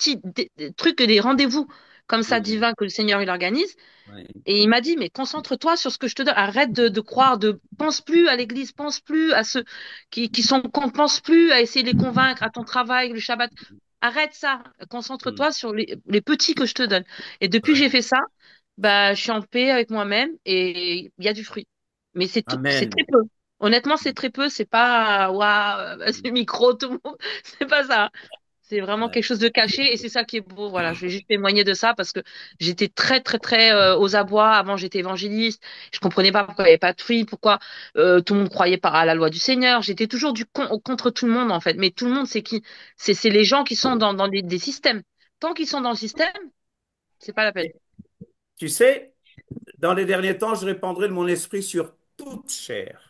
trucs, des rendez-vous comme ça Ouais. divins que le Seigneur il organise. Ouais. Et il m'a dit, mais concentre-toi sur ce que je te donne. Arrête de croire, pense plus à l'église, pense plus à ceux pense plus à essayer de les convaincre, à ton travail, le Shabbat. Arrête ça. Hmm. Concentre-toi sur les petits que je te donne. Et depuis que j'ai fait ça, bah, je suis en paix avec moi-même et il y a du fruit. Mais c'est tout, c'est très Amen. peu. Honnêtement, c'est très peu. C'est pas, waouh, c'est micro, tout le monde. C'est pas ça. C'est vraiment Ouais. quelque chose de caché et c'est ça qui est beau. Voilà, je vais juste témoigner de ça parce que j'étais très, très, très aux abois. Avant, j'étais évangéliste. Je comprenais pas pourquoi il n'y avait pas de fruits, pourquoi tout le monde croyait pas à la loi du Seigneur. J'étais toujours contre tout le monde, en fait. Mais tout le monde, c'est qui? C'est les gens qui sont dans des systèmes. Tant qu'ils sont dans le système, c'est pas la peine. Tu sais, dans les derniers temps, je répandrai de mon esprit sur toute chair.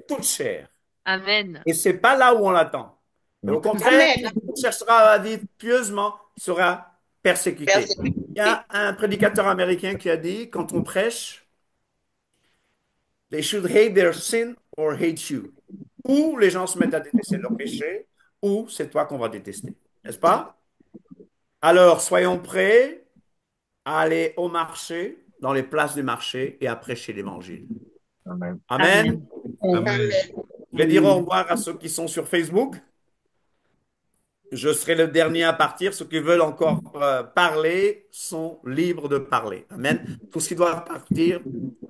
Toute chair. Amen. Et c'est pas là où on l'attend. Et au contraire, Amen. quiconque cherchera à vivre pieusement sera persécuté. Il y a un prédicateur américain qui a dit, quand on prêche, they should hate their sin or hate you. Ou les gens se mettent à détester leur péché, ou c'est toi qu'on va détester. N'est-ce pas? Alors, soyons prêts à aller au marché, dans les places du marché, et à prêcher l'évangile. Amen. Amen. Amen. Amen. Je vais dire au revoir à ceux qui sont sur Facebook. Je serai le dernier à partir. Ceux qui veulent encore parler sont libres de parler. Amen. Tous ceux qui doivent partir,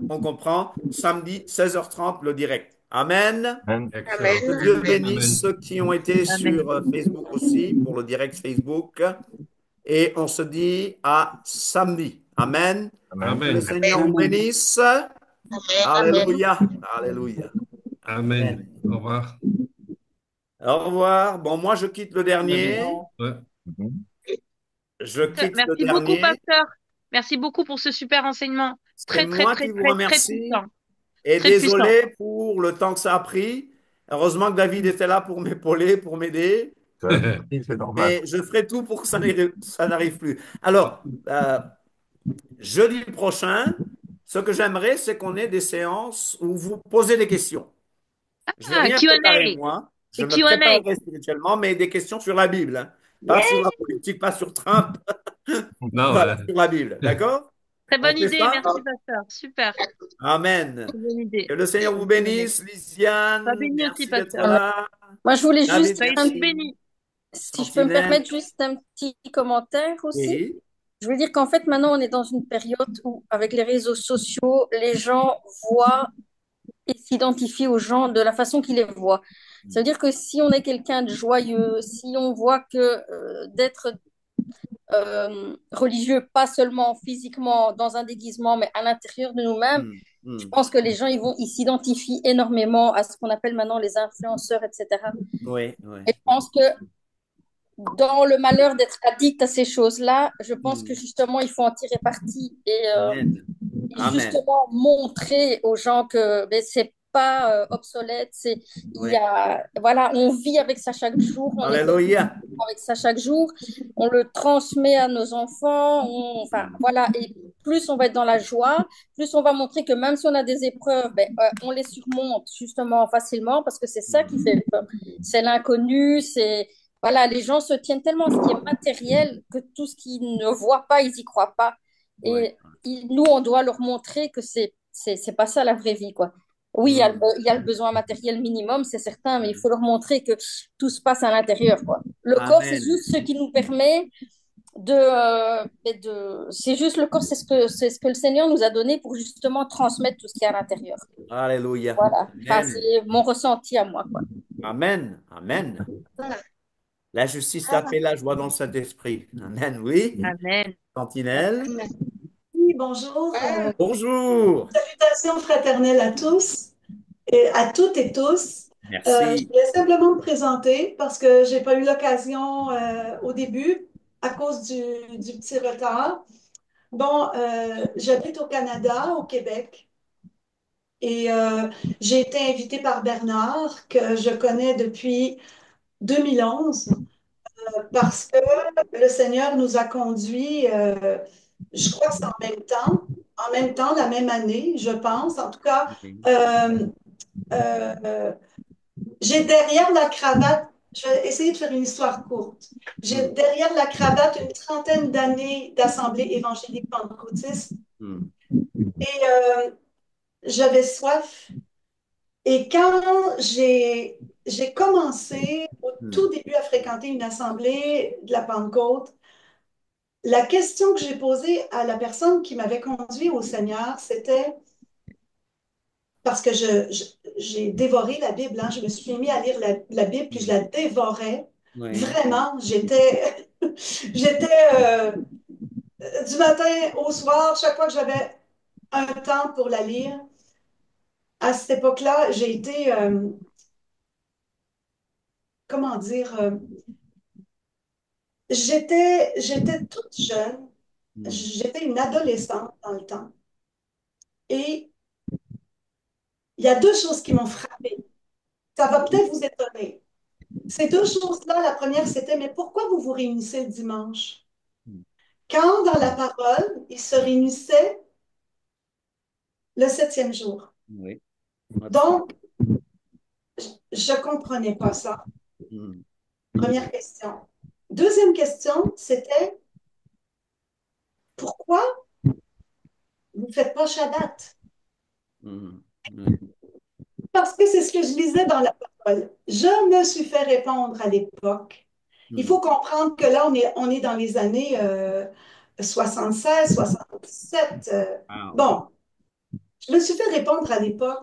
on comprend. Samedi, 16h30, le direct. Amen. Amen. Amen. Que Excellent. Dieu Amen. bénisse Amen. ceux qui ont été Amen. sur Facebook aussi, pour le direct Facebook. Et on se dit à samedi. Amen. Amen. Que le Amen. Seigneur vous bénisse. Amen. Amen. Alléluia. Alléluia. Amen. Amen. Au revoir. Au revoir. Bon, moi, je quitte le dernier. Ouais. Mhm. Je quitte le Merci beaucoup, dernier. pasteur. Merci beaucoup pour ce super enseignement. C'est Très, très, moi très, qui vous très, très remercie. puissant. Et Très puissant. désolé pour le temps que ça a pris. Heureusement que David était là pour m'épauler, pour m'aider. C'est normal. Mais je ferai tout pour que ça n'arrive plus. Alors, jeudi prochain, ce que j'aimerais, c'est qu'on ait des séances où vous posez des questions. Je vais Ah, rien préparer Q&A. moi. Je Les me Q&A. préparerai spirituellement, mais des questions sur la Bible, hein. Pas Yeah. sur la politique, pas sur Trump. Non, Voilà, sur la Bible. D'accord? Très On bonne fait idée, ça? merci pasteur. Super, Amen. très bonne idée. Que le Seigneur vous bénisse, Pas Lisiane. béni aussi, Merci d'être pasteur. Amen. là. Moi, je voulais David, juste, Soyez tous merci. bénis. si je peux me Sentinelle, permettre juste un petit commentaire aussi. oui. Je veux dire qu'en fait, maintenant, on est dans une période où, avec les réseaux sociaux, les gens voient et s'identifient aux gens de la façon qu'ils les voient. Ça veut dire que si on est quelqu'un de joyeux, si on voit que d'être religieux, pas seulement physiquement dans un déguisement, mais à l'intérieur de nous-mêmes, Hmm, je hmm. pense que les gens, ils s'identifient énormément à ce qu'on appelle maintenant les influenceurs, etc. Oui, oui. Et je pense que dans le malheur d'être addict à ces choses-là, je pense que Hmm. justement, il faut en tirer parti Amen. et Amen. justement montrer aux gens que ben, c'est pas obsolète, il y Oui. a, voilà, on vit avec ça chaque jour, on évolue Alléluia. avec ça chaque jour, on le transmet à nos enfants, enfin Hmm. voilà, et plus on va être dans la joie, plus on va montrer que même si on a des épreuves, ben, on les surmonte justement facilement parce que c'est ça qui Hmm. fait peur. C'est l'inconnu, c'est voilà, les gens se tiennent tellement à ce qui est matériel que tout ce qu'ils ne voient pas, ils y croient pas. Ouais. Et nous, on doit leur montrer que c'est pas ça la vraie vie, quoi. Oui, Hmm. il y a le besoin matériel minimum, c'est certain, mais il faut leur montrer que tout se passe à l'intérieur, quoi. Le corps, c'est Amen. juste ce qui nous permet c'est juste le corps, c'est ce que le Seigneur nous a donné pour justement transmettre tout ce qui est à l'intérieur. Alléluia. Voilà. Enfin, Amen. c'est mon ressenti à moi, quoi. Amen. Amen. La justice, la paix, la joie dans le Saint-Esprit. Amen. Oui. Amen. Sentinelle. Oui, bonjour. Bonjour. Salutations fraternelles à tous et à toutes et tous. Je Merci. voulais simplement me présenter parce que j'ai pas eu l'occasion au début à cause du petit retard. Bon, j'habite au Canada, au Québec, et j'ai été invitée par Bernard, que je connais depuis 2011, parce que le Seigneur nous a conduits, je crois que c'est en même temps, la même année, je pense. En tout cas, euh, euh, j'ai derrière la cravate, je vais essayer de faire une histoire courte. J'ai Hmm. derrière la cravate une trentaine d'années d'assemblée évangélique pentecôtiste Hmm. et j'avais soif. Et quand j'ai commencé au Hmm. tout début à fréquenter une assemblée de la Pentecôte, la question que j'ai posée à la personne qui m'avait conduit au Seigneur, c'était parce que j'ai dévoré la Bible, hein. Je me suis mis à lire la Bible, puis je la dévorais. Oui. Vraiment, j'étais du matin au soir, chaque fois que j'avais un temps pour la lire. À cette époque-là, j'ai été, comment dire, j'étais toute jeune, Hmm. j'étais une adolescente dans le temps. Et il y a deux choses qui m'ont frappée. Ça va peut-être vous étonner. Ces deux choses-là, la première, c'était, mais pourquoi vous vous réunissez le dimanche? Hmm. Quand dans la parole, ils se réunissaient le septième jour. Oui. Absolument. Donc, je ne comprenais pas ça. Hmm. Première question. Deuxième question, c'était, pourquoi vous ne faites pas Shabbat? Hmm. Oui. Parce que c'est ce que je lisais dans la parole. Je me suis fait répondre à l'époque. Il Hmm. faut comprendre que là, on est dans les années 76, 77. Wow. Bon, je me suis fait répondre à l'époque.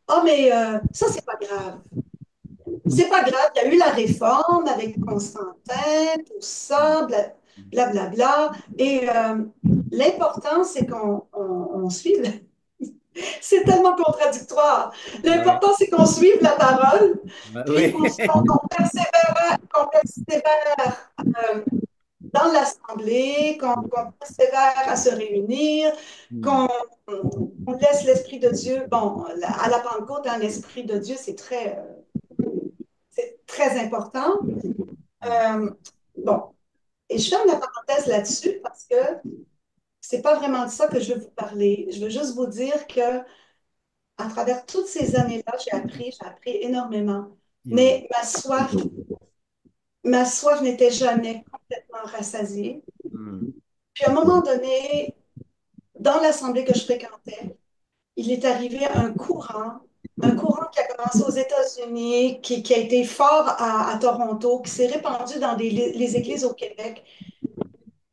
Ah, mais ça, c'est pas grave. C'est pas grave, il y a eu la réforme avec Constantin, tout ça, blablabla. Bla, bla. Et l'important, c'est qu'on suive. C'est tellement contradictoire. Ouais. L'important, c'est qu'on suive la parole, puis Oui. qu'on persévère dans l'assemblée, qu'on persévère à se réunir, Hmm. qu'on on laisse l'Esprit de Dieu. Bon, à la Pentecôte, hein, l'Esprit de Dieu, c'est très important. Euh, bon, et je ferme la parenthèse là-dessus parce que c'est pas vraiment de ça que je veux vous parler. Je veux juste vous dire que à travers toutes ces années-là, j'ai appris énormément. Hmm. Mais ma soif n'était jamais complètement rassasiée. Hmm. Puis à un moment donné, dans l'assemblée que je fréquentais, il est arrivé un courant qui a commencé aux États-Unis, qui a été fort à Toronto, qui s'est répandu dans les églises au Québec.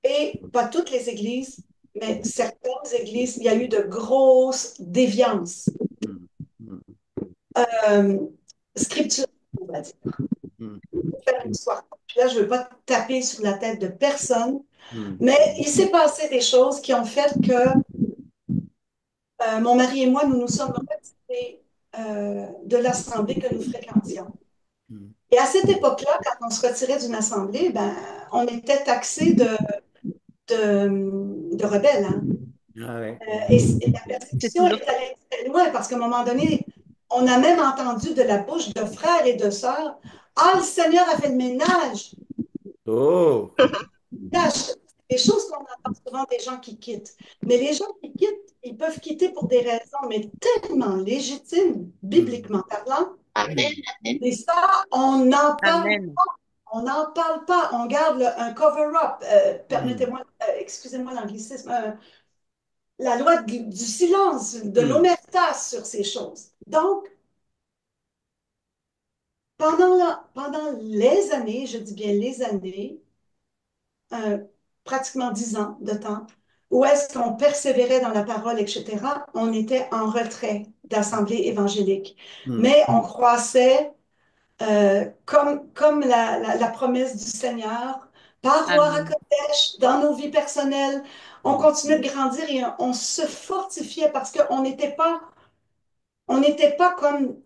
Et pas toutes les églises, mais certaines églises, il y a eu de grosses déviances Hmm. Hmm. euh, scripturales, on va dire. Hmm. Pour faire une histoire courte. Puis là, je ne veux pas taper sur la tête de personne, Hmm. mais il s'est passé des choses qui ont fait que mon mari et moi, nous nous sommes retirés de l'assemblée que nous fréquentions. Hmm. Et à cette époque-là, quand on se retirait d'une assemblée, ben, on était taxé de rebelles. Hein. Ah ouais. Et la C'est persécution toujours. est allée très loin parce qu'à un moment donné, on a même entendu de la bouche de frères et de sœurs, ah, le Seigneur a fait le ménage. Oh. C'est des choses qu'on entend souvent des gens qui quittent. Mais les gens qui quittent, ils peuvent quitter pour des raisons, mais tellement légitimes, Hmm. bibliquement parlant. Amen. Et ça, on n'en parle Amen. pas. On n'en parle pas. On garde un cover-up. Hmm. Permettez-moi, excusez-moi l'anglicisme, la loi du silence, de Hmm. l'omerta sur ces choses. Donc, pendant les années, je dis bien les années, euh, pratiquement 10 ans de temps, où est-ce qu'on persévérait dans la parole, etc., on était en retrait d'assemblée évangélique. Hmm. Mais on croissait comme la promesse du Seigneur, par Roi Amen. Kodesh, dans nos vies personnelles. On Hmm. continuait de grandir et on se fortifiait parce on n'était pas comme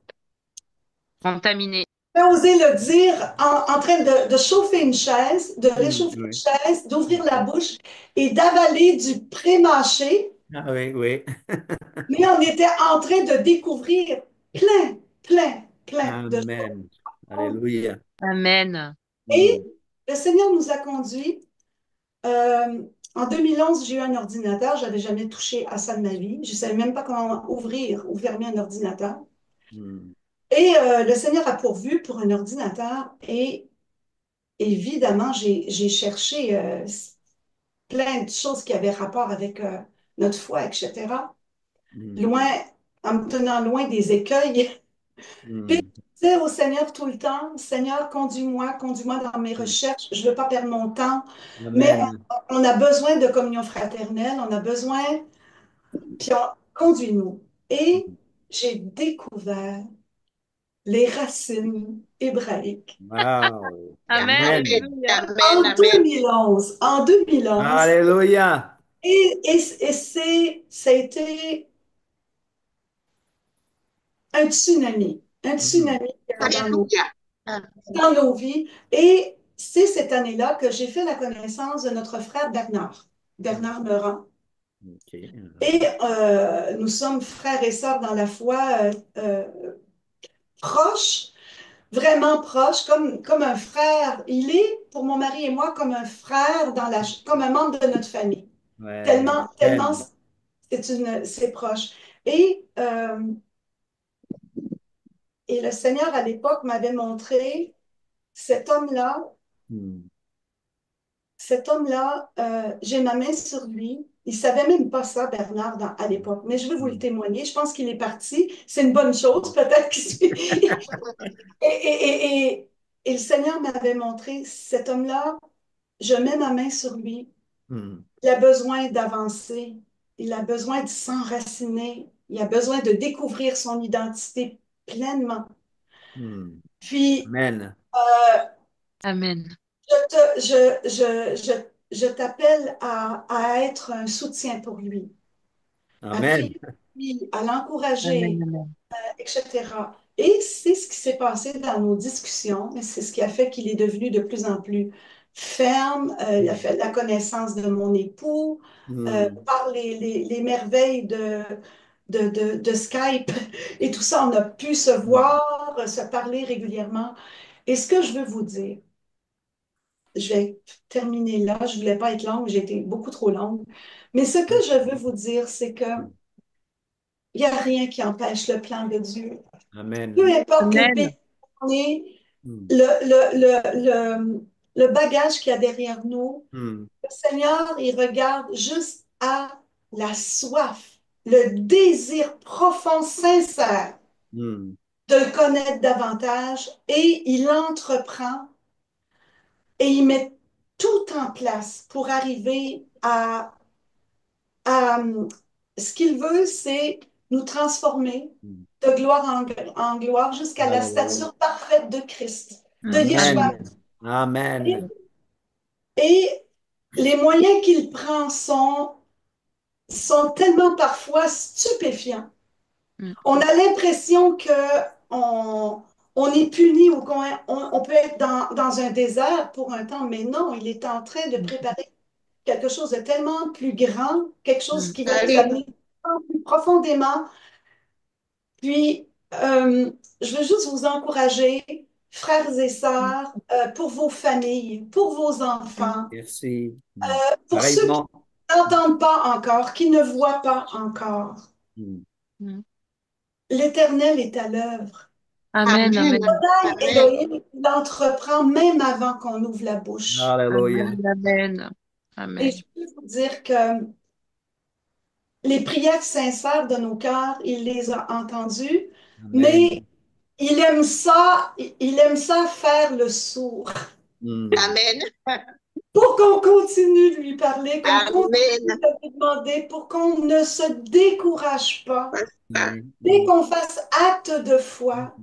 Contaminé. peux oser le dire en train de chauffer une chaise, de Hmm. réchauffer une Oui. chaise, d'ouvrir la bouche et d'avaler du pré-mâché, Ah oui, oui. mais on était en train de découvrir plein, plein, plein de Amen. choses. Alléluia. Amen. Hmm. Et le Seigneur nous a conduits. Euh, En 2011, j'ai eu un ordinateur. Je n'avais jamais touché à ça de ma vie. Je ne savais même pas comment ouvrir ou fermer un ordinateur. Hmm. Et le Seigneur a pourvu pour un ordinateur. Et évidemment, j'ai cherché plein de choses qui avaient rapport avec notre foi, etc. Hmm. Loin, en me tenant loin des écueils. Puis, Hmm. je disais au Seigneur tout le temps, Seigneur, conduis-moi dans mes Hmm. recherches. Je ne veux pas perdre mon temps. Mais Amen. on a besoin de communion fraternelle, on a besoin, puis conduis-nous. Et j'ai découvert les racines hébraïques. Wow. Amen. Amen. Amen. Alléluia. Amen. En Amen. 2011, en 2011, Alléluia. ça a été un Hmm. tsunami Alléluia. dans nos vies. Et c'est cette année-là que j'ai fait la connaissance de notre frère Bernard, Bernard Meurant. Ok. Et nous sommes frères et sœurs dans la foi proches, vraiment proches, comme un frère. Il est, pour mon mari et moi, comme un frère, comme un membre de notre famille. Ouais. Tellement Amen. c'est proche. Et, euh, et le Seigneur, à l'époque, m'avait montré cet homme-là, Hmm. cet homme-là, j'ai ma main sur lui. Il savait même pas ça, Bernard, à l'époque. Mais je vais vous le Hmm. témoigner. Je pense qu'il est parti. C'est une bonne chose, peut-être et, et, et, et le Seigneur m'avait montré cet homme-là, je mets ma main sur lui. Hmm. Il a besoin d'avancer. Il a besoin de s'enraciner. Il a besoin de découvrir son identité pleinement. Hmm. Puis, Amen. Amen. je t'appelle à être un soutien pour lui, à Amen. prier pour lui, à l'encourager, Amen. etc. Et c'est ce qui s'est passé dans nos discussions, et c'est ce qui a fait qu'il est devenu de plus en plus ferme. Il a fait la connaissance de mon époux, Hmm. par les merveilles de Skype et tout ça. On a pu se Hmm. voir, se parler régulièrement. Et ce que je veux vous dire, je vais terminer là. Je ne voulais pas être longue, j'ai été beaucoup trop longue. Mais ce que je veux vous dire, c'est que il n'y a rien qui empêche le plan de Dieu. Amen. Peu importe le Amen. pays où on est, Hmm. le bagage qu'il y a derrière nous, Hmm. le Seigneur, il regarde juste à la soif, le désir profond, sincère Hmm. de le connaître davantage et il entreprend et il met tout en place pour arriver à ce qu'il veut, c'est nous transformer Hmm. de gloire en gloire jusqu'à la Alléluia. stature parfaite de Christ, de Mm. Yeshua. Amen. Et, Amen. et les moyens qu'il prend sont tellement parfois stupéfiants. Mm. On a l'impression que on est puni ou on peut être dans un désert pour un temps, mais non, il est en train de préparer quelque chose de tellement plus grand, quelque chose Mm. qui va nous amener plus profondément. Puis, je veux juste vous encourager, frères et sœurs, pour vos familles, pour vos enfants, Merci. pour ceux qui Pareillement. n'entendent pas encore, qui ne voient pas encore. Hmm. Mm. L'Éternel est à l'œuvre. Amen. Amen. Adonai Elohim, il entreprend même avant qu'on ouvre la bouche. Alléluia. Amen. Amen. Et Amen. je peux vous dire que les prières sincères de nos cœurs, il les a entendues, Amen. mais il aime ça faire le sourd. Hmm. Amen. Pour qu'on continue de lui parler, qu'on continue Amen. de lui demander, pour qu'on ne se décourage pas, Hmm. dès qu'on fasse acte de foi.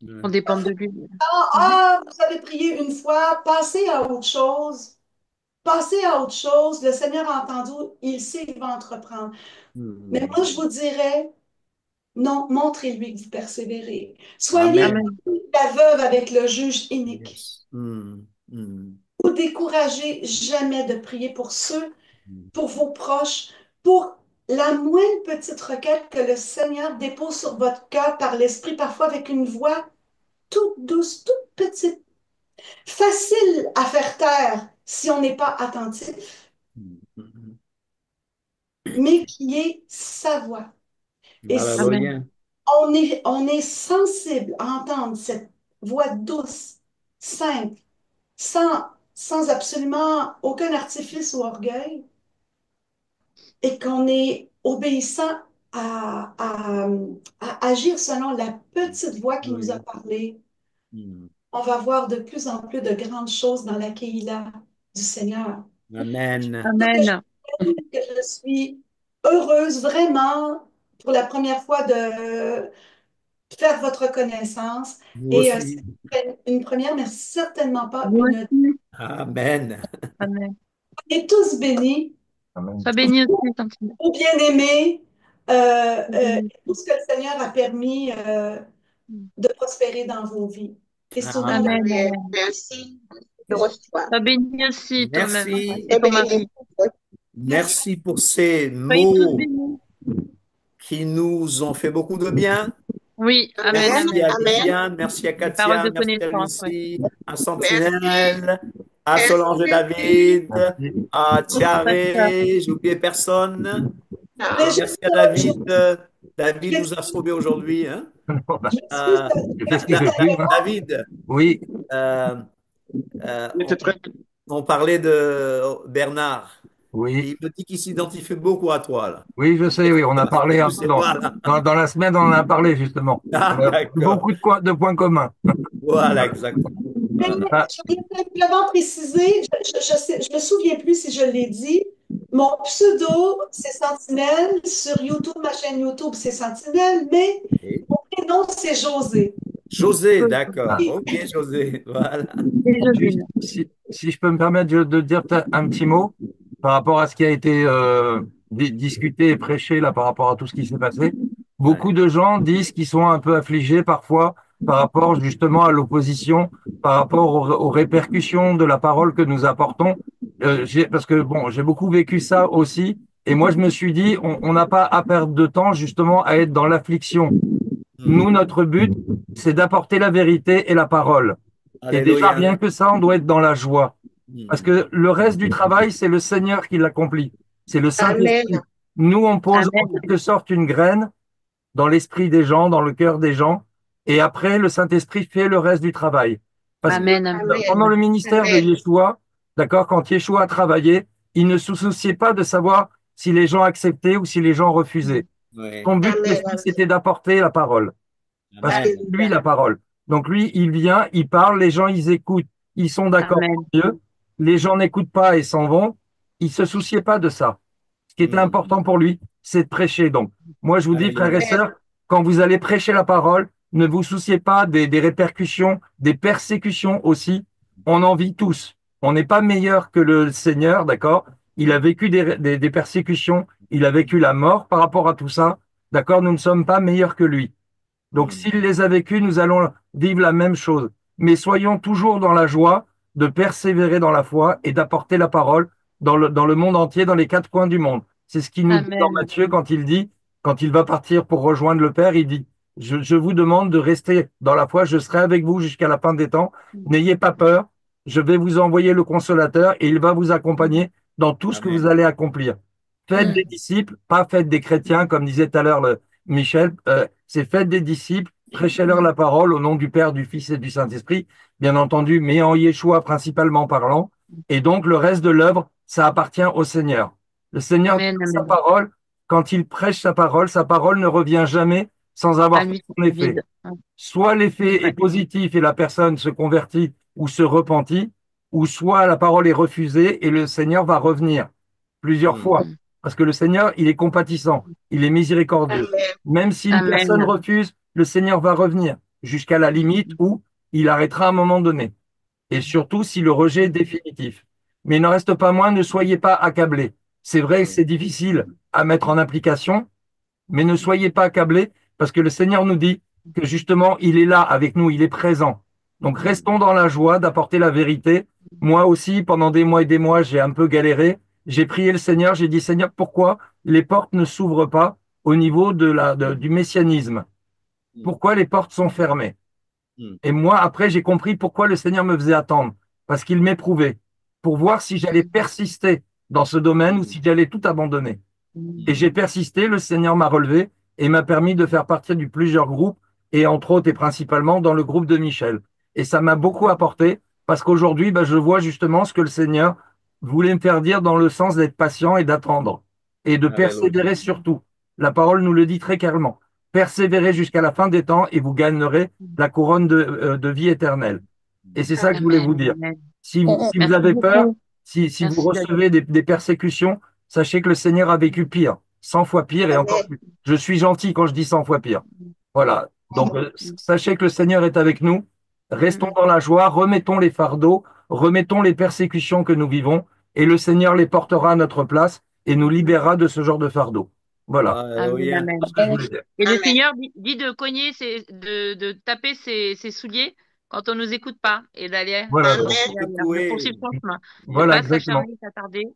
Hmm. On dépend de lui. Vous avez prié une fois, passez à autre chose. Passez à autre chose. Le Seigneur a entendu, il sait qu'il va entreprendre. Mais Hmm. moi, je vous dirais, non, montrez-lui que vous persévérez. Soyez Amen. Amen. la veuve avec le juge inique. Yes. Hmm. Hmm. Vous découragez jamais de prier pour ceux, Hmm. pour vos proches, pour la moindre petite requête que le Seigneur dépose sur votre cœur par l'Esprit, parfois avec une voix toute douce, toute petite, facile à faire taire si on n'est pas attentif, Hmm. mais qui est sa voix. Et si Amen. Alléluia. on est sensible à entendre cette voix douce, simple, sans absolument aucun artifice ou orgueil, et qu'on est obéissant à agir selon la petite voix qui nous a Oui. parlé, Hmm. on va voir de plus en plus de grandes choses dans la Kéila du Seigneur. Amen. Amen. Que je suis heureuse vraiment pour la première fois de faire votre connaissance. Vous Et aussi. c'est une première, mais certainement pas Vous une. aussi. Amen. Amen. On est tous bénis, Amen. Sois béni aussi, Tantine. ou bien-aimés, tout ce que le Seigneur a permis de prospérer dans vos vies. Et souvent, Amen. Amen. Amen. Amen. Merci. Je reçois. Sois béni aussi toi-même Merci. et ton Amen. mari. Merci pour ces Soyez tous mots bénis. qui nous ont fait beaucoup de bien. Oui. Amen. Amen. Merci Amen. à Amen. Viviane, merci à Des paroles Katia, de merci à connaissance. Ouais. Lucie, à Merci. Sentinelle, à Solange et Merci. David, Merci. à Pasteur. Tiaré, j'ai oublié personne. mais Et Ah. merci à je, David. David je, nous a sauvés aujourd'hui. Hein. Bah, je m'excuse Euh, j'ai fait ce qu'il peut plus, hein. David, Oui, euh, on parlait de Bernard. oui, Et il me dit qu'il s'identifie beaucoup à toi. Là. oui, je sais, oui, on a parlé un Tu peu sais, voilà. dans la semaine, on en a parlé justement. Ah, d'accord. Beaucoup de points communs. Voilà, exactement. mais Voilà. Ah, je voulais simplement préciser, je me souviens plus si je l'ai dit, mon pseudo, c'est Sentinelle. Sur YouTube, ma chaîne YouTube, c'est Sentinelle, mais Et mon prénom, c'est José. José, d'accord. ah. Et Ok, José. Voilà. Et Juste, Josine. si je peux me permettre de dire un petit mot par rapport à ce qui a été discuté et prêché là par rapport à tout ce qui s'est passé. Ouais. Beaucoup de gens disent qu'ils sont un peu affligés parfois par rapport justement à l'opposition, par rapport aux répercussions de la parole que nous apportons. Parce que bon, j'ai beaucoup vécu ça aussi. Et moi, je me suis dit, on n'a pas à perdre de temps justement à être dans l'affliction. Nous, Hmm. notre but, c'est d'apporter la vérité et la parole. Et déjà, Alléluia. rien que ça, on doit être dans la joie. Parce Hmm. que le reste du travail, c'est le Seigneur qui l'accomplit. C'est le Amen. Saint-Esprit. Nous, on pose en Amen. quelque sorte une graine dans l'esprit des gens, dans le cœur des gens. Et après, le Saint-Esprit fait le reste du travail. Parce que Amen, amen. pendant le ministère de Amen. Yeshua, d'accord, quand Yeshua travaillait, il ne se souciait pas de savoir si les gens acceptaient ou si les gens refusaient. Oui. Son but Amen. précis, c'était d'apporter la parole. Parce que Amen. c'est lui la parole. Donc lui, il vient, il parle, les gens, ils écoutent, ils sont d'accord Amen. pour Dieu, les gens n'écoutent pas et s'en vont. Il se souciait pas de ça. Ce qui était important pour lui, c'est de prêcher. Donc, moi, je vous dis, frères et Alléluia. sœurs, quand vous allez prêcher la parole, ne vous souciez pas des répercussions, des persécutions aussi. On en vit tous. On n'est pas meilleur que le Seigneur, d'accord? Il a vécu des persécutions, il a vécu la mort par rapport à tout ça, d'accord? Nous ne sommes pas meilleurs que lui. Donc, s'il les a vécus, nous allons vivre la même chose. Mais soyons toujours dans la joie de persévérer dans la foi et d'apporter la parole dans le monde entier, dans les quatre coins du monde. C'est ce qu'il nous dit dans Amen. Matthieu quand il dit, quand il va partir pour rejoindre le Père, il dit, je vous demande de rester dans la foi, je serai avec vous jusqu'à la fin des temps. N'ayez pas peur, je vais vous envoyer le consolateur et il va vous accompagner dans tout ce que vous Amen. allez accomplir. Faites des disciples, pas faites des chrétiens, comme disait tout à l'heure Michel, c'est faites des disciples, prêchez-leur la parole au nom du Père, du Fils et du Saint-Esprit, bien entendu, mais en Yeshua principalement parlant. Et donc, le reste de l'œuvre, ça appartient au Seigneur. Le Seigneur, Amen, sa amen. parole, quand il prêche sa parole ne revient jamais sans avoir À fait lui, son effet. vide. Soit l'effet est Ouais. positif et la personne se convertit ou se repentit, ou soit la parole est refusée et le Seigneur va revenir plusieurs fois. Mm. Parce que le Seigneur, il est compatissant, il est miséricordieux. Amen. Même si une personne Amen. refuse, le Seigneur va revenir jusqu'à la limite où il arrêtera à un moment donné. Et surtout si le rejet est définitif. Mais il n'en reste pas moins, ne soyez pas accablés. C'est vrai que Oui. c'est difficile à mettre en application, mais ne soyez pas accablés parce que le Seigneur nous dit que justement, il est là avec nous, il est présent. Donc restons dans la joie d'apporter la vérité. Moi aussi, pendant des mois et des mois, j'ai un peu galéré. J'ai prié le Seigneur, j'ai dit Seigneur, pourquoi les portes ne s'ouvrent pas au niveau du messianisme? Pourquoi les portes sont fermées? Mm. Et moi, après, j'ai compris pourquoi le Seigneur me faisait attendre. Parce qu'il m'éprouvait pour voir si j'allais persister dans ce domaine ou si j'allais tout abandonner. Et j'ai persisté, le Seigneur m'a relevé et m'a permis de faire partie de plusieurs groupes, et entre autres et principalement dans le groupe de Michel. Et ça m'a beaucoup apporté parce qu'aujourd'hui, je vois justement ce que le Seigneur voulait me faire dire dans le sens d'être patient et d'attendre et de Alléluia. persévérer surtout. La parole nous le dit très clairement. Persévérez jusqu'à la fin des temps et vous gagnerez la couronne de vie éternelle. Et c'est ça que je voulais vous Amen. dire. Amen. Si vous Merci avez peur, beaucoup. si vous Merci, David. recevez des persécutions, sachez que le Seigneur a vécu pire, 100 fois pire et encore Amen. plus. Je suis gentil quand je dis 100 fois pire. Voilà. Donc, sachez que le Seigneur est avec nous. Restons dans la joie, remettons les fardeaux, remettons les persécutions que nous vivons, et le Seigneur les portera à notre place et nous libérera de ce genre de fardeau. Voilà. Amen, Alléluia. amen. C'est ce que je voulais dire. Et le Amen. Seigneur dit de cogner, de taper ses souliers quand on nous écoute pas et d'aller Voilà. Amen. ailleurs, de poursuivre son chemin, de Voilà, pas exactement. s'acharner, s'attarder